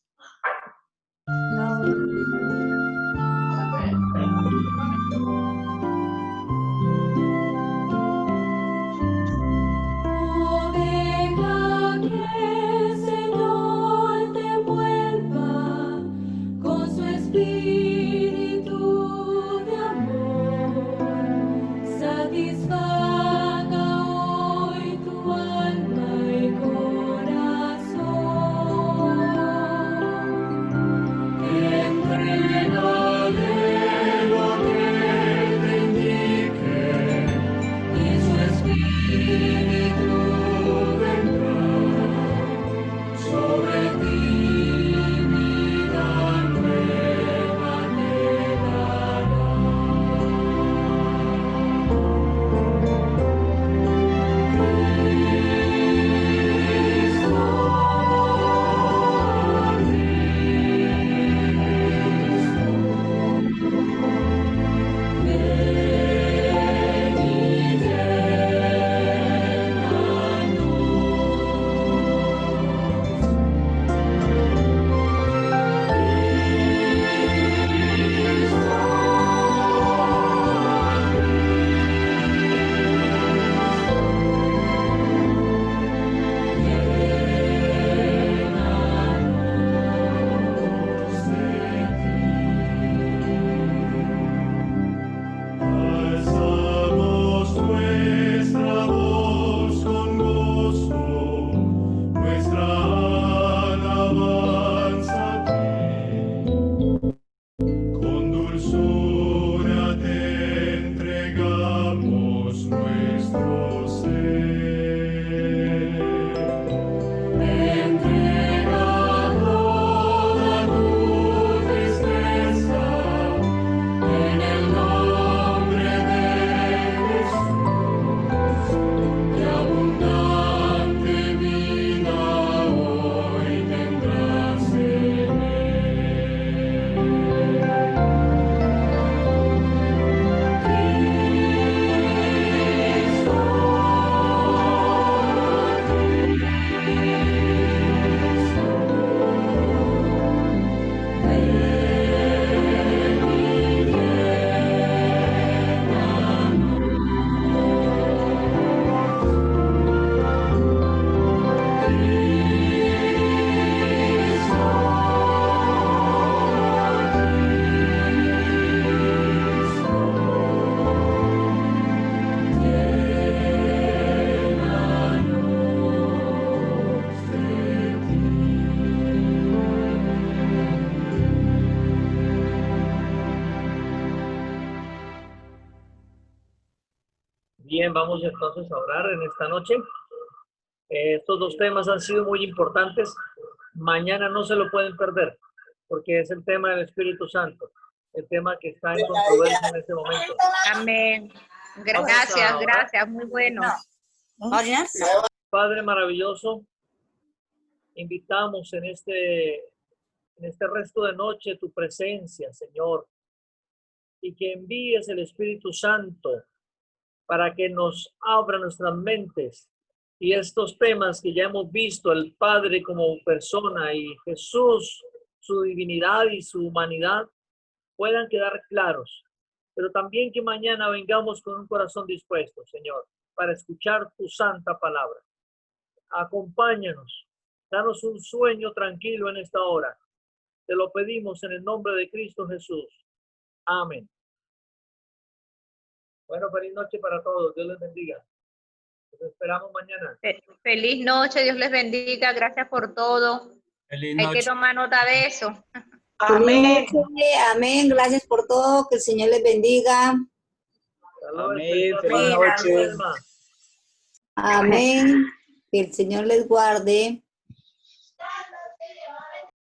Speaker 2: Bien, vamos entonces a orar en esta noche. Estos dos temas han sido muy importantes. Mañana no se lo pueden perder. porque es el tema del Espíritu Santo, el tema que está en controversia en este momento.
Speaker 3: Amén. Gracias, muy bueno.
Speaker 2: Padre maravilloso, invitamos en este resto de noche tu presencia, Señor, y que envíes el Espíritu Santo para que nos abra nuestras mentes y estos temas que ya hemos visto, el Padre como persona y Jesús, su divinidad y su humanidad, puedan quedar claros, pero también que mañana vengamos con un corazón dispuesto, Señor, para escuchar tu santa palabra. Acompáñanos, danos un sueño tranquilo en esta hora. Te lo pedimos en el nombre de Cristo Jesús. Amén. Bueno, feliz noche para todos. Dios les bendiga. Nos esperamos mañana.
Speaker 3: Feliz noche, Dios les bendiga. Gracias por todo.
Speaker 4: Feliz
Speaker 3: Hay
Speaker 4: noche.
Speaker 3: que tomar nota de eso.
Speaker 5: Amén. Amén. Gracias por todo. Que el Señor les bendiga.
Speaker 4: Amén. Feliz
Speaker 5: Amén.
Speaker 4: noche.
Speaker 5: Amén. Que el Señor les guarde.